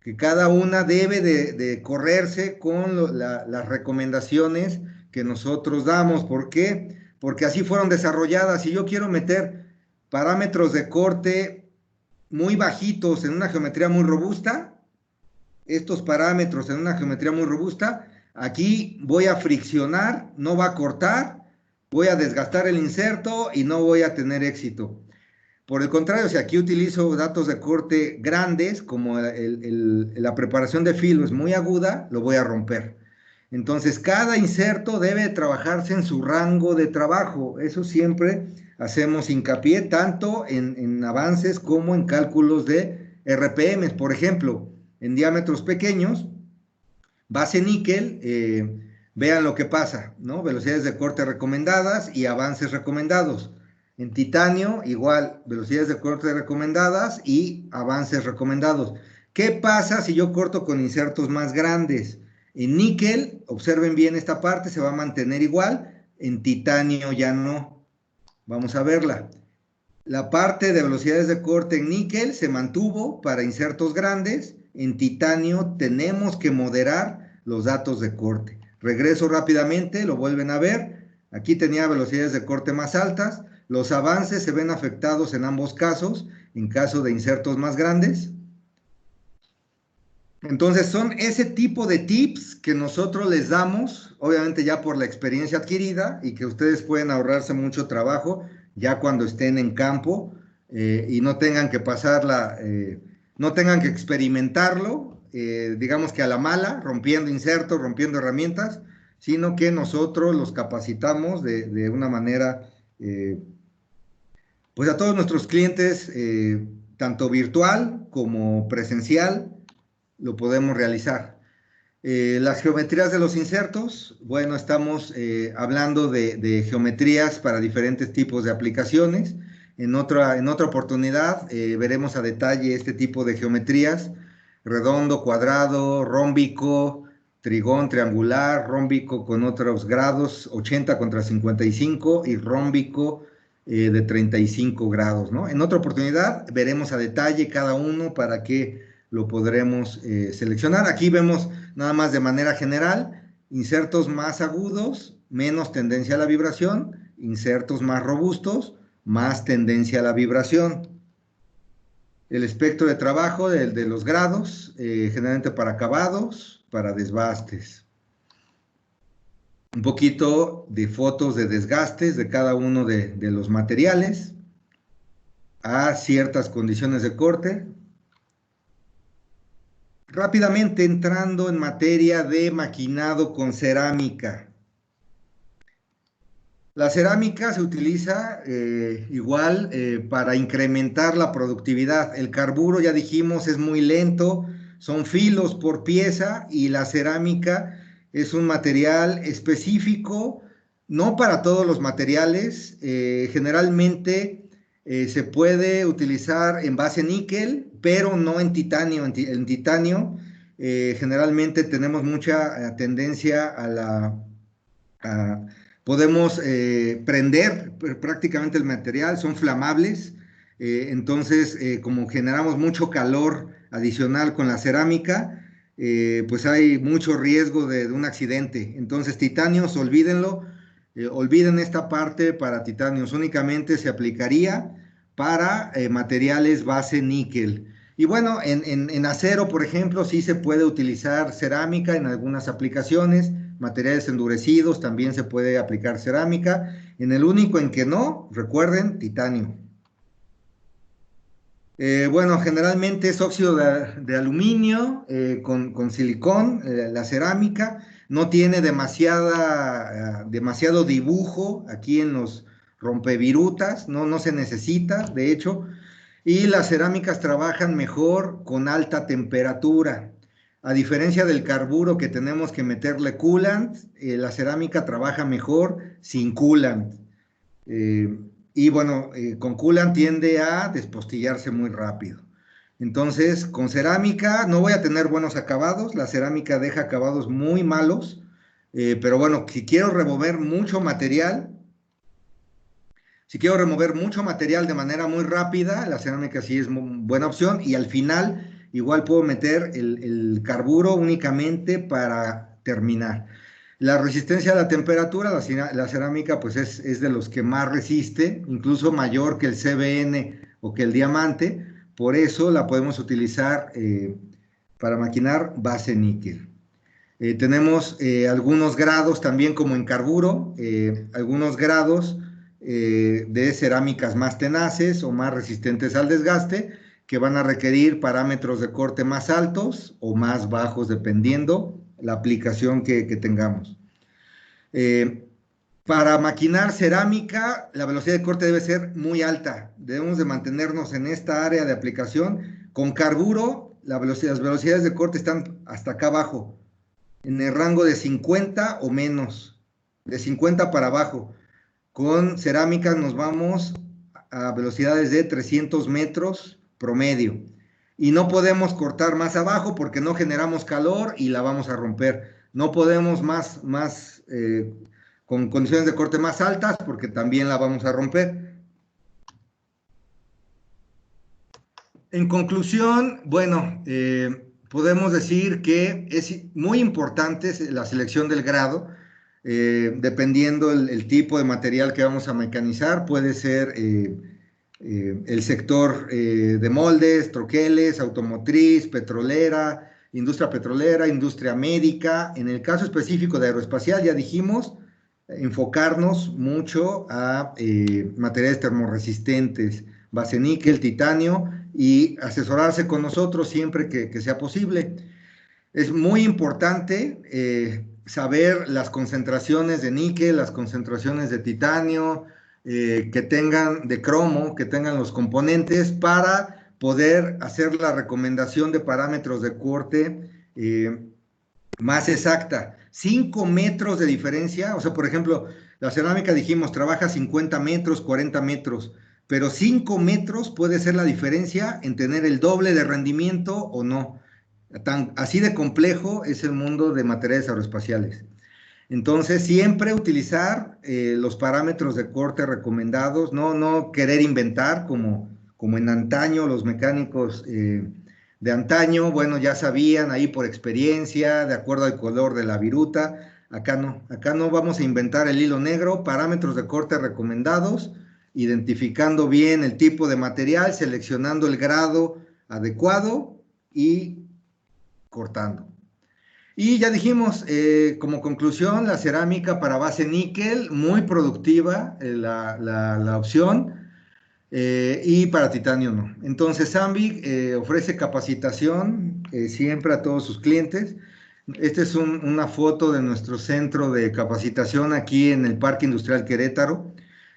que cada una debe de correrse con las recomendaciones que nosotros damos. ¿Por qué? Porque así fueron desarrolladas. Si yo quiero meter parámetros de corte muy bajitos en una geometría muy robusta, estos parámetros en una geometría muy robusta, aquí voy a friccionar, no va a cortar, voy a desgastar el inserto y no voy a tener éxito. Por el contrario, si aquí utilizo datos de corte grandes, como la preparación de filo es muy aguda, lo voy a romper. Entonces, cada inserto debe trabajarse en su rango de trabajo. Eso siempre hacemos hincapié, tanto en avances como en cálculos de RPM. Por ejemplo, en diámetros pequeños, base níquel, vean lo que pasa, ¿no? Velocidades de corte recomendadas y avances recomendados. En titanio, igual, velocidades de corte recomendadas y avances recomendados. ¿Qué pasa si yo corto con insertos más grandes? En níquel, observen bien esta parte, se va a mantener igual, en titanio ya no. Vamos a verla. La parte de velocidades de corte en níquel se mantuvo para insertos grandes. En titanio tenemos que moderar los datos de corte. Regreso rápidamente, lo vuelven a ver. Aquí tenía velocidades de corte más altas. Los avances se ven afectados en ambos casos, en caso de insertos más grandes. Entonces son ese tipo de tips que nosotros les damos, obviamente ya por la experiencia adquirida, y que ustedes pueden ahorrarse mucho trabajo ya cuando estén en campo y no tengan que no tengan que experimentarlo, digamos que a la mala, rompiendo insertos, rompiendo herramientas, sino que nosotros los capacitamos de una manera, pues a todos nuestros clientes, tanto virtual como presencial, lo podemos realizar. Las geometrías de los insertos, bueno, estamos hablando de geometrías para diferentes tipos de aplicaciones. En otra oportunidad veremos a detalle este tipo de geometrías: redondo, cuadrado, rómbico, trigón, triangular, rómbico con otros grados, 80 contra 55, y rómbico de 35 grados, ¿no? En otra oportunidad veremos a detalle cada uno para que lo podremos seleccionar. Aquí vemos nada más de manera general: insertos más agudos, menos tendencia a la vibración; insertos más robustos, más tendencia a la vibración. El espectro de trabajo de los grados, generalmente para acabados, para desbastes. Un poquito de fotos de desgastes de cada uno de los materiales a ciertas condiciones de corte. Rápidamente entrando en materia de maquinado con cerámica. La cerámica se utiliza igual para incrementar la productividad. El carburo, ya dijimos, es muy lento, son filos por pieza, y la cerámica es un material específico, no para todos los materiales. Generalmente se puede utilizar en base níquel, pero no en titanio. En titanio generalmente tenemos mucha tendencia podemos prender prácticamente el material, son flamables. Entonces, como generamos mucho calor adicional con la cerámica, pues hay mucho riesgo de un accidente. Entonces, titanios, olvídenlo. Olviden esta parte para titanios, únicamente se aplicaría para materiales base níquel. Y bueno, en acero, por ejemplo, sí se puede utilizar cerámica en algunas aplicaciones. Materiales endurecidos también se puede aplicar cerámica. En el único en que no, recuerden, titanio. Bueno, generalmente es óxido de aluminio con silicón, la cerámica. No tiene demasiado dibujo aquí en los rompevirutas, no se necesita, de hecho. Y las cerámicas trabajan mejor con alta temperatura. A diferencia del carburo, que tenemos que meterle coolant, la cerámica trabaja mejor sin coolant. Y bueno, con coolant tiende a despostillarse muy rápido. Entonces, con cerámica no voy a tener buenos acabados. La cerámica deja acabados muy malos. Pero bueno, si quiero remover mucho material de manera muy rápida, la cerámica sí es buena opción. Y al final, igual puedo meter el carburo únicamente para terminar. La resistencia a la temperatura, la cerámica pues es de los que más resiste, incluso mayor que el CBN o que el diamante. Por eso la podemos utilizar para maquinar base níquel. Tenemos algunos grados también, como en carburo, algunos grados de cerámicas más tenaces o más resistentes al desgaste, que van a requerir parámetros de corte más altos o más bajos, dependiendo la aplicación que tengamos. Para maquinar cerámica, la velocidad de corte debe ser muy alta. Debemos de mantenernos en esta área de aplicación. Con carburo, las velocidades de corte están hasta acá abajo, en el rango de 50 o menos, de 50 para abajo. Con cerámica nos vamos a velocidades de 300 metros promedio. Y no podemos cortar más abajo porque no generamos calor y la vamos a romper. No podemos con condiciones de corte más altas, porque también la vamos a romper. En conclusión, bueno, podemos decir que es muy importante la selección del grado, dependiendo el tipo de material que vamos a mecanizar, puede ser el sector de moldes, troqueles, automotriz, petrolera, industria médica. En el caso específico de aeroespacial, ya dijimos, enfocarnos mucho a materiales termorresistentes, base níquel, titanio, y asesorarse con nosotros siempre que sea posible. Es muy importante saber las concentraciones de níquel, las concentraciones de titanio, que tengan de cromo, que tengan los componentes para poder hacer la recomendación de parámetros de corte más exacta. 5 metros de diferencia, o sea, por ejemplo, la cerámica dijimos trabaja 50 metros, 40 metros, pero 5 metros puede ser la diferencia en tener el doble de rendimiento o no. Así de complejo es el mundo de materiales aeroespaciales. Entonces, siempre utilizar los parámetros de corte recomendados, no querer inventar como en antaño los mecánicos de antaño, bueno, ya sabían ahí por experiencia, de acuerdo al color de la viruta. Acá no vamos a inventar el hilo negro, parámetros de corte recomendados, identificando bien el tipo de material, seleccionando el grado adecuado y cortando. Y ya dijimos, como conclusión, la cerámica para base níquel, muy productiva la opción, y para titanio no. Entonces, Sandvik ofrece capacitación siempre a todos sus clientes. Esta es una foto de nuestro centro de capacitación aquí en el Parque Industrial Querétaro.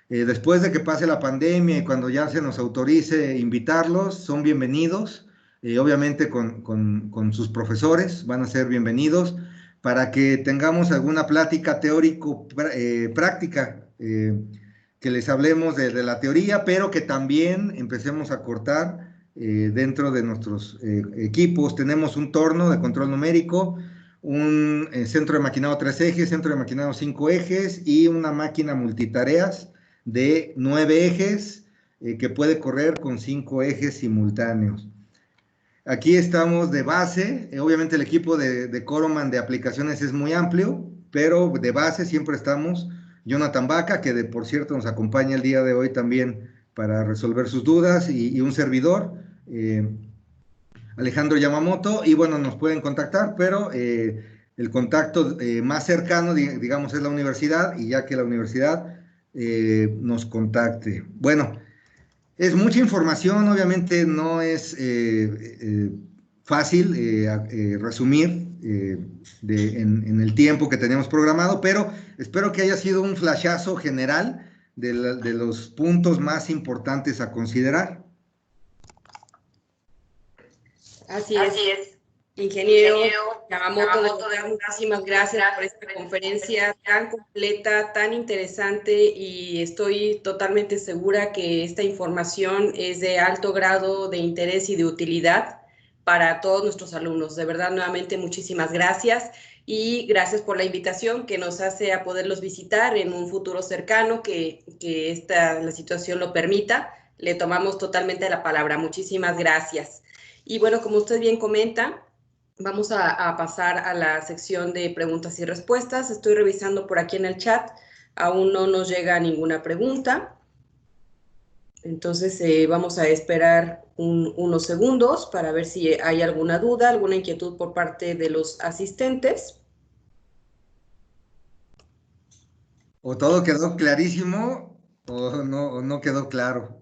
Después de que pase la pandemia y cuando ya se nos autorice invitarlos, son bienvenidos. Obviamente con sus profesores van a ser bienvenidos para que tengamos alguna plática teórico-práctica, que les hablemos de la teoría, pero que también empecemos a cortar dentro de nuestros equipos. Tenemos un torno de control numérico, un centro de maquinado 3 ejes, centro de maquinado 5 ejes y una máquina multitareas de 9 ejes que puede correr con 5 ejes simultáneos. Aquí estamos de base, obviamente el equipo de Coroman de aplicaciones es muy amplio, pero de base siempre estamos Jonathan Vaca, que por cierto nos acompaña el día de hoy también para resolver sus dudas, y un servidor, Alejandro Yamamoto, y bueno, nos pueden contactar, pero el contacto más cercano, digamos, es la universidad, y ya que la universidad nos contacte. Bueno, es mucha información, obviamente no es fácil resumir en el tiempo que teníamos programado, pero espero que haya sido un flashazo general de los puntos más importantes a considerar. Así es. Ingeniero Yamamoto, de verdad, muchísimas gracias por esta conferencia tan completa, tan interesante, y estoy totalmente segura que esta información es de alto grado de interés y de utilidad para todos nuestros alumnos. De verdad, nuevamente, muchísimas gracias, y gracias por la invitación que nos hace a poderlos visitar en un futuro cercano que la situación lo permita. Le tomamos totalmente la palabra. Muchísimas gracias. Y bueno, como usted bien comenta, vamos a pasar a la sección de preguntas y respuestas. Estoy revisando por aquí en el chat. Aún no nos llega ninguna pregunta. Entonces vamos a esperar unos segundos para ver si hay alguna duda, alguna inquietud por parte de los asistentes. O todo quedó clarísimo o no quedó claro.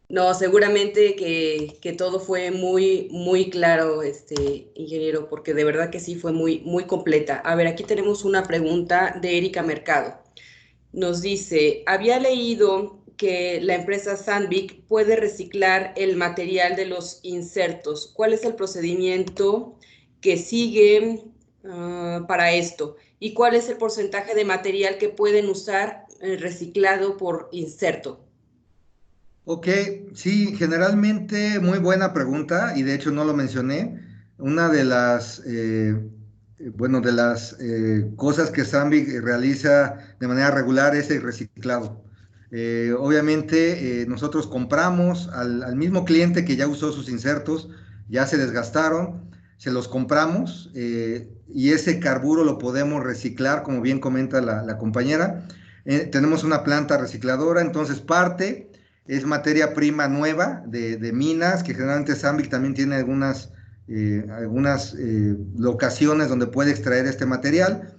No, seguramente que todo fue muy claro, ingeniero, porque de verdad que sí fue muy completa. A ver, aquí tenemos una pregunta de Erika Mercado. Nos dice, había leído que la empresa Sandvik puede reciclar el material de los insertos. ¿Cuál es el procedimiento que sigue para esto? ¿Y cuál es el porcentaje de material que pueden usar reciclado por inserto? Ok, sí, generalmente muy buena pregunta, y de hecho no lo mencioné. Una de las bueno, de las cosas que Sandvik realiza de manera regular es el reciclado. Obviamente nosotros compramos al mismo cliente que ya usó sus insertos, ya se desgastaron, se los compramos y ese carburo lo podemos reciclar, como bien comenta la compañera. Tenemos una planta recicladora, entonces parte es materia prima nueva de minas, que generalmente Sandvik también tiene algunas locaciones donde puede extraer este material,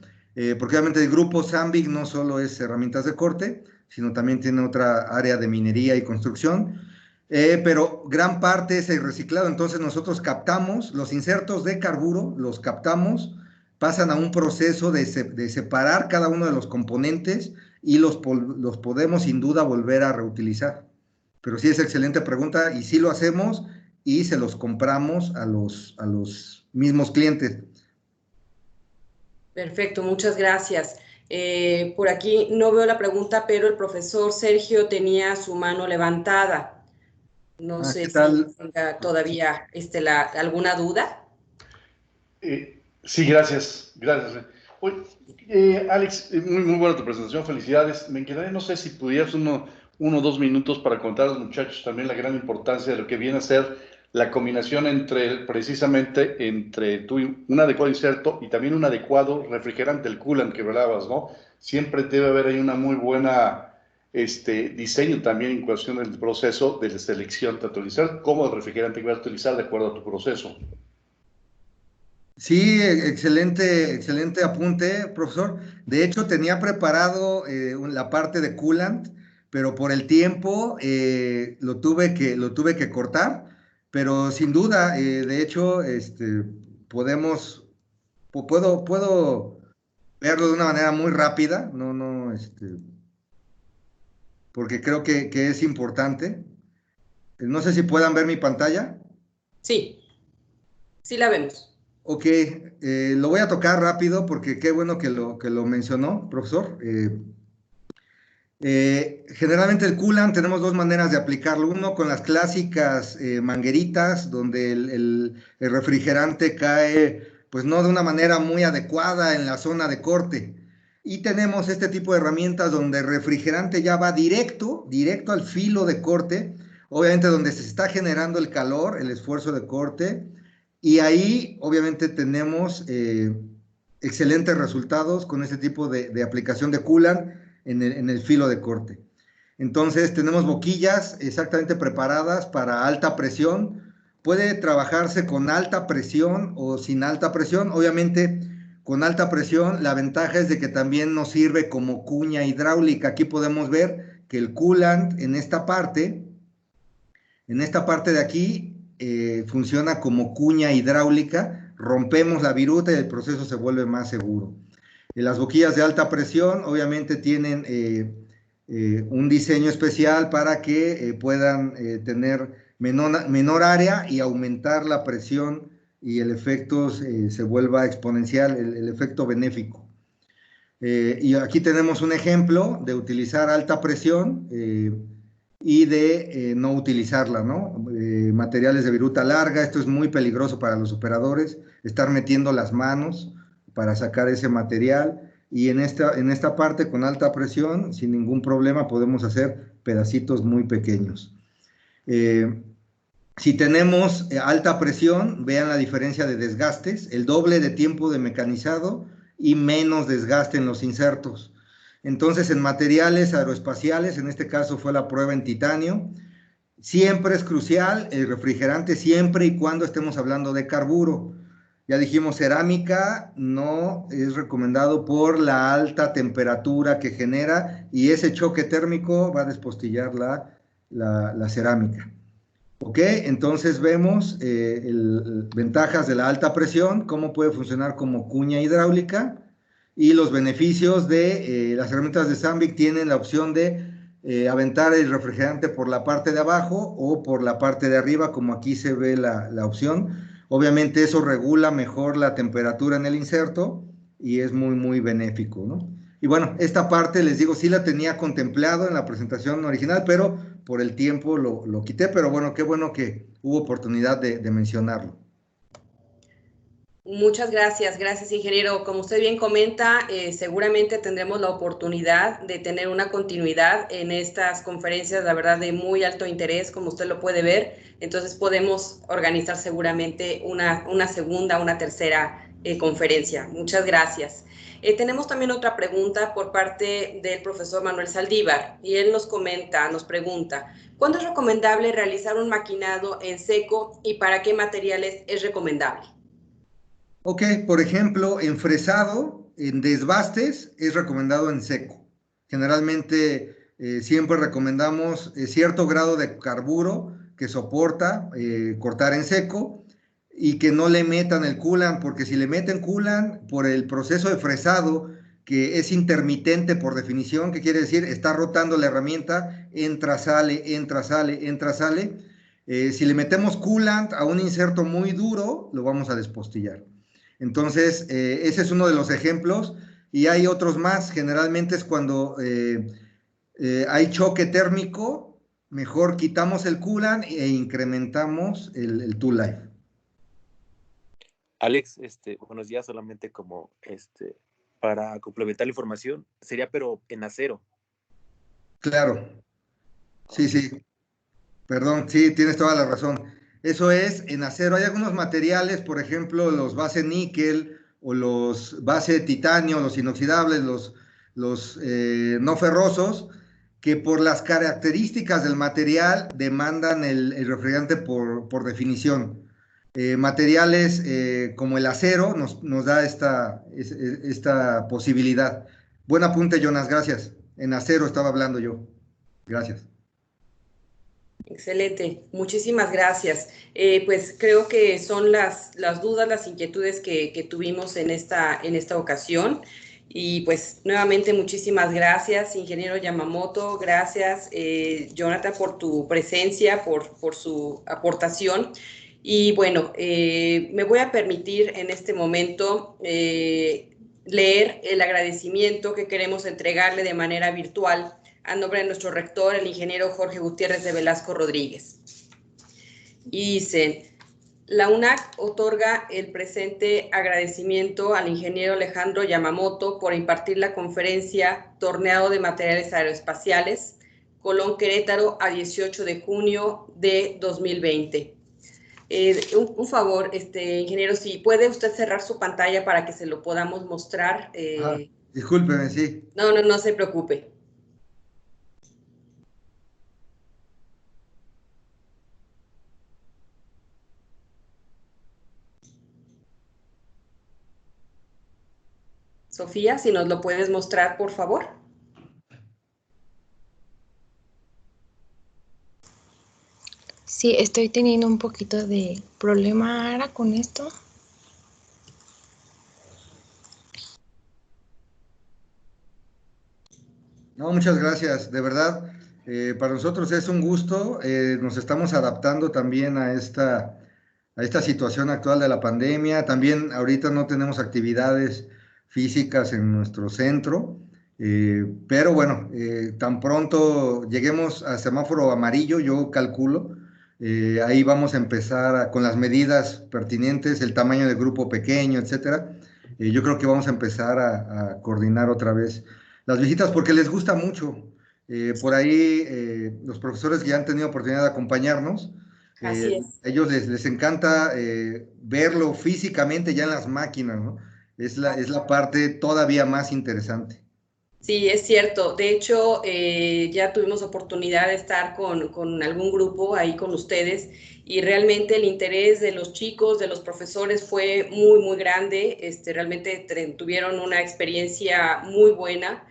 porque obviamente el grupo Sandvik no solo es herramientas de corte, sino también tiene otra área de minería y construcción, pero gran parte es el reciclado. Entonces nosotros captamos los insertos de carburo, los captamos, pasan a un proceso de separar cada uno de los componentes y los podemos sin duda volver a reutilizar. Pero sí es excelente pregunta y sí lo hacemos y se los compramos a los mismos clientes. Perfecto, muchas gracias. Por aquí no veo la pregunta, pero el profesor Sergio tenía su mano levantada. No sé ¿Qué si tal? tenga todavía alguna duda. Sí, gracias, gracias. Oye, Alex, muy buena tu presentación, felicidades. Me quedaría, no sé si pudieras uno o dos minutos para contar a los muchachos también la gran importancia de lo que viene a ser la combinación precisamente entre un adecuado inserto y también un adecuado refrigerante, el coolant que hablabas, ¿no? Siempre debe haber ahí una muy buena diseño también en cuestión del proceso de selección, tanto el inserto como el refrigerante que vas a utilizar de acuerdo a tu proceso. Sí, excelente apunte, profesor. De hecho, tenía preparado la parte de coolant, pero por el tiempo lo tuve que cortar, pero sin duda, de hecho, puedo verlo de una manera muy rápida, porque creo que es importante. No sé si puedan ver mi pantalla. Sí, sí la vemos. Ok, lo voy a tocar rápido porque qué bueno que lo mencionó, profesor. Generalmente el coolant tenemos dos maneras de aplicarlo. Uno con las clásicas mangueritas, donde el refrigerante cae, pues no de una manera muy adecuada en la zona de corte. Y tenemos este tipo de herramientas donde el refrigerante ya va directo al filo de corte, obviamente donde se está generando el calor, el esfuerzo de corte. Y ahí, obviamente, tenemos excelentes resultados con este tipo de aplicación de coolant en el filo de corte. Entonces, tenemos boquillas exactamente preparadas para alta presión. Puede trabajarse con alta presión o sin alta presión. Obviamente, con alta presión, la ventaja es de que también nos sirve como cuña hidráulica. Aquí podemos ver que el coolant en esta parte de aquí, funciona como cuña hidráulica, rompemos la viruta y el proceso se vuelve más seguro. Las boquillas de alta presión obviamente tienen un diseño especial para que puedan tener menor área y aumentar la presión y el efecto se vuelva exponencial, el efecto benéfico. Y aquí tenemos un ejemplo de utilizar alta presión y de no utilizarla, ¿no? Materiales de viruta larga, esto es muy peligroso para los operadores, estar metiendo las manos para sacar ese material. Y en esta parte con alta presión, sin ningún problema, podemos hacer pedacitos muy pequeños. Si tenemos alta presión, vean la diferencia de desgastes, el doble de tiempo de mecanizado y menos desgaste en los insertos. Entonces, en materiales aeroespaciales, en este caso fue la prueba en titanio, siempre es crucial el refrigerante, siempre y cuando estemos hablando de carburo. Ya dijimos, cerámica no es recomendado por la alta temperatura que genera y ese choque térmico va a despostillar la cerámica. Ok, entonces vemos ventajas de la alta presión, cómo puede funcionar como cuña hidráulica y los beneficios de las herramientas de Sandvik tienen la opción de aventar el refrigerante por la parte de abajo o por la parte de arriba, como aquí se ve la opción. Obviamente eso regula mejor la temperatura en el inserto y es muy benéfico, ¿no? Y bueno, esta parte, les digo, sí la tenía contemplado en la presentación original, pero por el tiempo lo quité, pero bueno, qué bueno que hubo oportunidad de mencionarlo. Muchas gracias, ingeniero. Como usted bien comenta, seguramente tendremos la oportunidad de tener una continuidad en estas conferencias, la verdad, de muy alto interés, como usted lo puede ver. Entonces podemos organizar seguramente una segunda, una tercera conferencia. Muchas gracias. Tenemos también otra pregunta por parte del profesor Manuel Saldívar, y él nos pregunta, ¿cuándo es recomendable realizar un maquinado en seco y para qué materiales es recomendable? Ok, por ejemplo, en fresado, en desbastes, es recomendado en seco. Generalmente siempre recomendamos cierto grado de carburo que soporta cortar en seco y que no le metan el coolant, porque si le meten coolant por el proceso de fresado, que es intermitente por definición, que quiere decir está rotando la herramienta, entra, sale, entra, sale, entra, sale. Si le metemos coolant a un inserto muy duro, lo vamos a despostillar. Entonces, ese es uno de los ejemplos y hay otros más. Generalmente es cuando hay choque térmico, mejor quitamos el coolant e incrementamos el tool life. Alex, buenos días, solamente como para complementar la información, sería pero en acero. Claro, sí, sí, perdón, sí, tienes toda la razón. Eso es en acero. Hay algunos materiales, por ejemplo, los base níquel o los base titanio, los inoxidables, los no ferrosos, que por las características del material demandan el refrigerante por definición. Materiales como el acero nos da esta posibilidad. Buen apunte, Jonas, gracias. En acero estaba hablando yo. Gracias. Excelente, muchísimas gracias. Pues creo que son las dudas, las inquietudes que tuvimos en esta ocasión. Y pues nuevamente muchísimas gracias, ingeniero Yamamoto, gracias Jonathan por tu presencia, por su aportación. Y bueno, me voy a permitir en este momento leer el agradecimiento que queremos entregarle de manera virtual a nombre de nuestro rector, el ingeniero Jorge Gutiérrez de Velasco Rodríguez. Y dice, la UNAC otorga el presente agradecimiento al ingeniero Alejandro Yamamoto por impartir la conferencia Torneado de Materiales Aeroespaciales, Colón Querétaro, a 18 de junio de 2020. Un favor, ingeniero, si puede usted cerrar su pantalla para que se lo podamos mostrar. Discúlpeme, sí. No se preocupe. Sofía, si nos lo puedes mostrar, por favor. Sí, estoy teniendo un poquito de problema ahora con esto. No, muchas gracias. De verdad, para nosotros es un gusto. Nos estamos adaptando también a esta situación actual de la pandemia. También ahorita no tenemos actividades físicas en nuestro centro, pero bueno, tan pronto lleguemos a semáforo amarillo, yo calculo, ahí vamos a empezar con las medidas pertinentes, el tamaño del grupo pequeño, etcétera. Yo creo que vamos a empezar a coordinar otra vez las visitas porque les gusta mucho. Por ahí los profesores que ya han tenido oportunidad de acompañarnos, Así es. ellos les encanta verlo físicamente ya en las máquinas, ¿no? Es la parte todavía más interesante. Sí, es cierto. De hecho, ya tuvimos oportunidad de estar con algún grupo ahí con ustedes y realmente el interés de los chicos, de los profesores fue muy, muy grande. Realmente tuvieron una experiencia muy buena.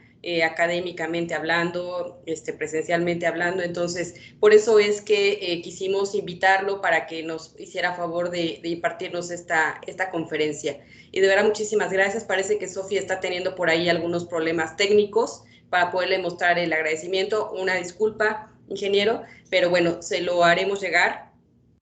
Académicamente hablando, presencialmente hablando. Entonces, por eso es que quisimos invitarlo para que nos hiciera favor de impartirnos esta conferencia. Y de verdad, muchísimas gracias. Parece que Sofía está teniendo por ahí algunos problemas técnicos para poderle mostrar el agradecimiento. Una disculpa, ingeniero, pero bueno, se lo haremos llegar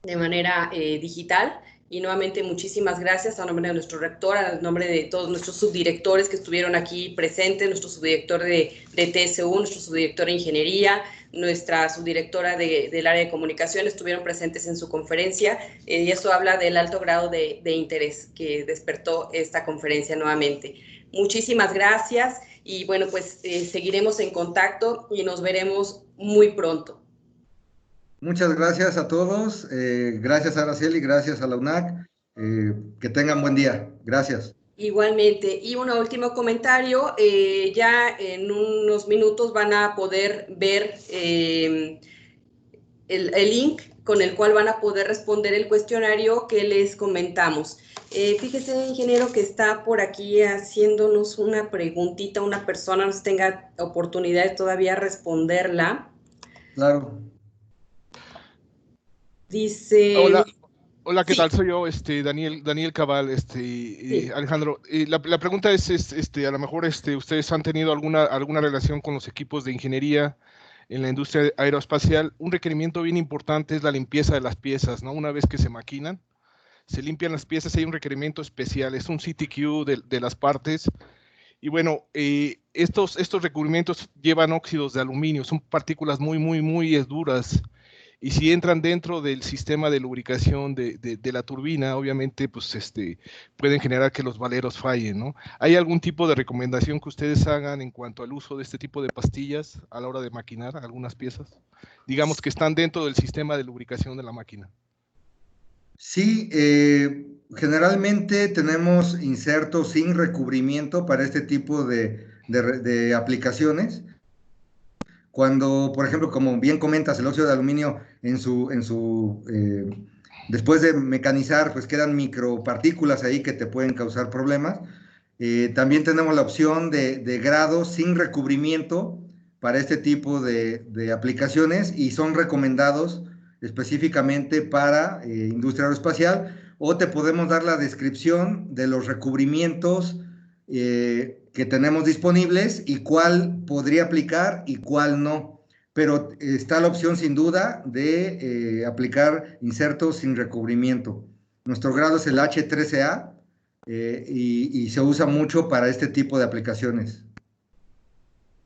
de manera digital Y nuevamente muchísimas gracias a nombre de nuestro rector, a nombre de todos nuestros subdirectores que estuvieron aquí presentes, nuestro subdirector de TSU, nuestro subdirector de Ingeniería, nuestra subdirectora del área de comunicación estuvieron presentes en su conferencia, y eso habla del alto grado de interés que despertó esta conferencia nuevamente. Muchísimas gracias y bueno, pues seguiremos en contacto y nos veremos muy pronto. Muchas gracias a todos, gracias a Araceli, gracias a la UNAC, que tengan buen día, gracias. Igualmente, y un último comentario, ya en unos minutos van a poder ver el link con el cual van a poder responder el cuestionario que les comentamos. Fíjese, ingeniero, que está por aquí haciéndonos una preguntita, una persona, no sé si tenga oportunidad de todavía responderla. Claro. Dice... Hola, ¿qué sí. tal? Soy yo, Daniel Cabal, Sí. Alejandro. La pregunta es, a lo mejor ustedes han tenido alguna relación con los equipos de ingeniería en la industria aeroespacial. Un requerimiento bien importante es la limpieza de las piezas, ¿no? Una vez que se maquinan, se limpian las piezas, hay un requerimiento especial, es un CTQ de las partes. Y bueno, estos recubrimientos llevan óxidos de aluminio, son partículas muy duras. Y si entran dentro del sistema de lubricación de la turbina, obviamente, pues, pueden generar que los valeros fallen, ¿no? ¿Hay algún tipo de recomendación que ustedes hagan en cuanto al uso de este tipo de pastillas a la hora de maquinar algunas piezas? Digamos que están dentro del sistema de lubricación de la máquina. Sí, generalmente tenemos insertos sin recubrimiento para este tipo de aplicaciones. Cuando, por ejemplo, como bien comentas, el óxido de aluminio después de mecanizar, pues quedan micropartículas ahí que te pueden causar problemas. También tenemos la opción de grados sin recubrimiento para este tipo de aplicaciones y son recomendados específicamente para industria aeroespacial, o te podemos dar la descripción de los recubrimientos que tenemos disponibles y cuál podría aplicar y cuál no. Pero está la opción sin duda de aplicar insertos sin recubrimiento. Nuestro grado es el H13A y se usa mucho para este tipo de aplicaciones.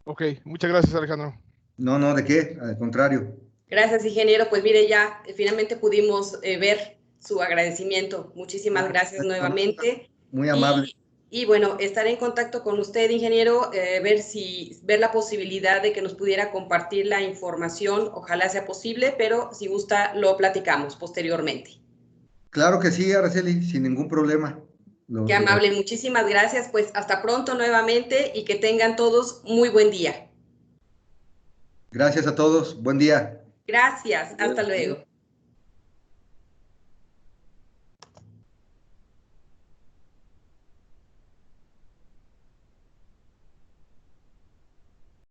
Ok, muchas gracias, Alejandro. No, ¿de qué? Al contrario. Gracias, ingeniero. Pues mire, ya finalmente pudimos ver su agradecimiento. Muchísimas gracias nuevamente. Muy amable. Y bueno, estaré en contacto con usted, ingeniero, ver la posibilidad de que nos pudiera compartir la información, ojalá sea posible, pero si gusta lo platicamos posteriormente. Claro que sí, Araceli, sin ningún problema. Qué amable, muchísimas gracias, pues hasta pronto nuevamente y que tengan todos muy buen día. Gracias a todos, buen día. Gracias, hasta luego.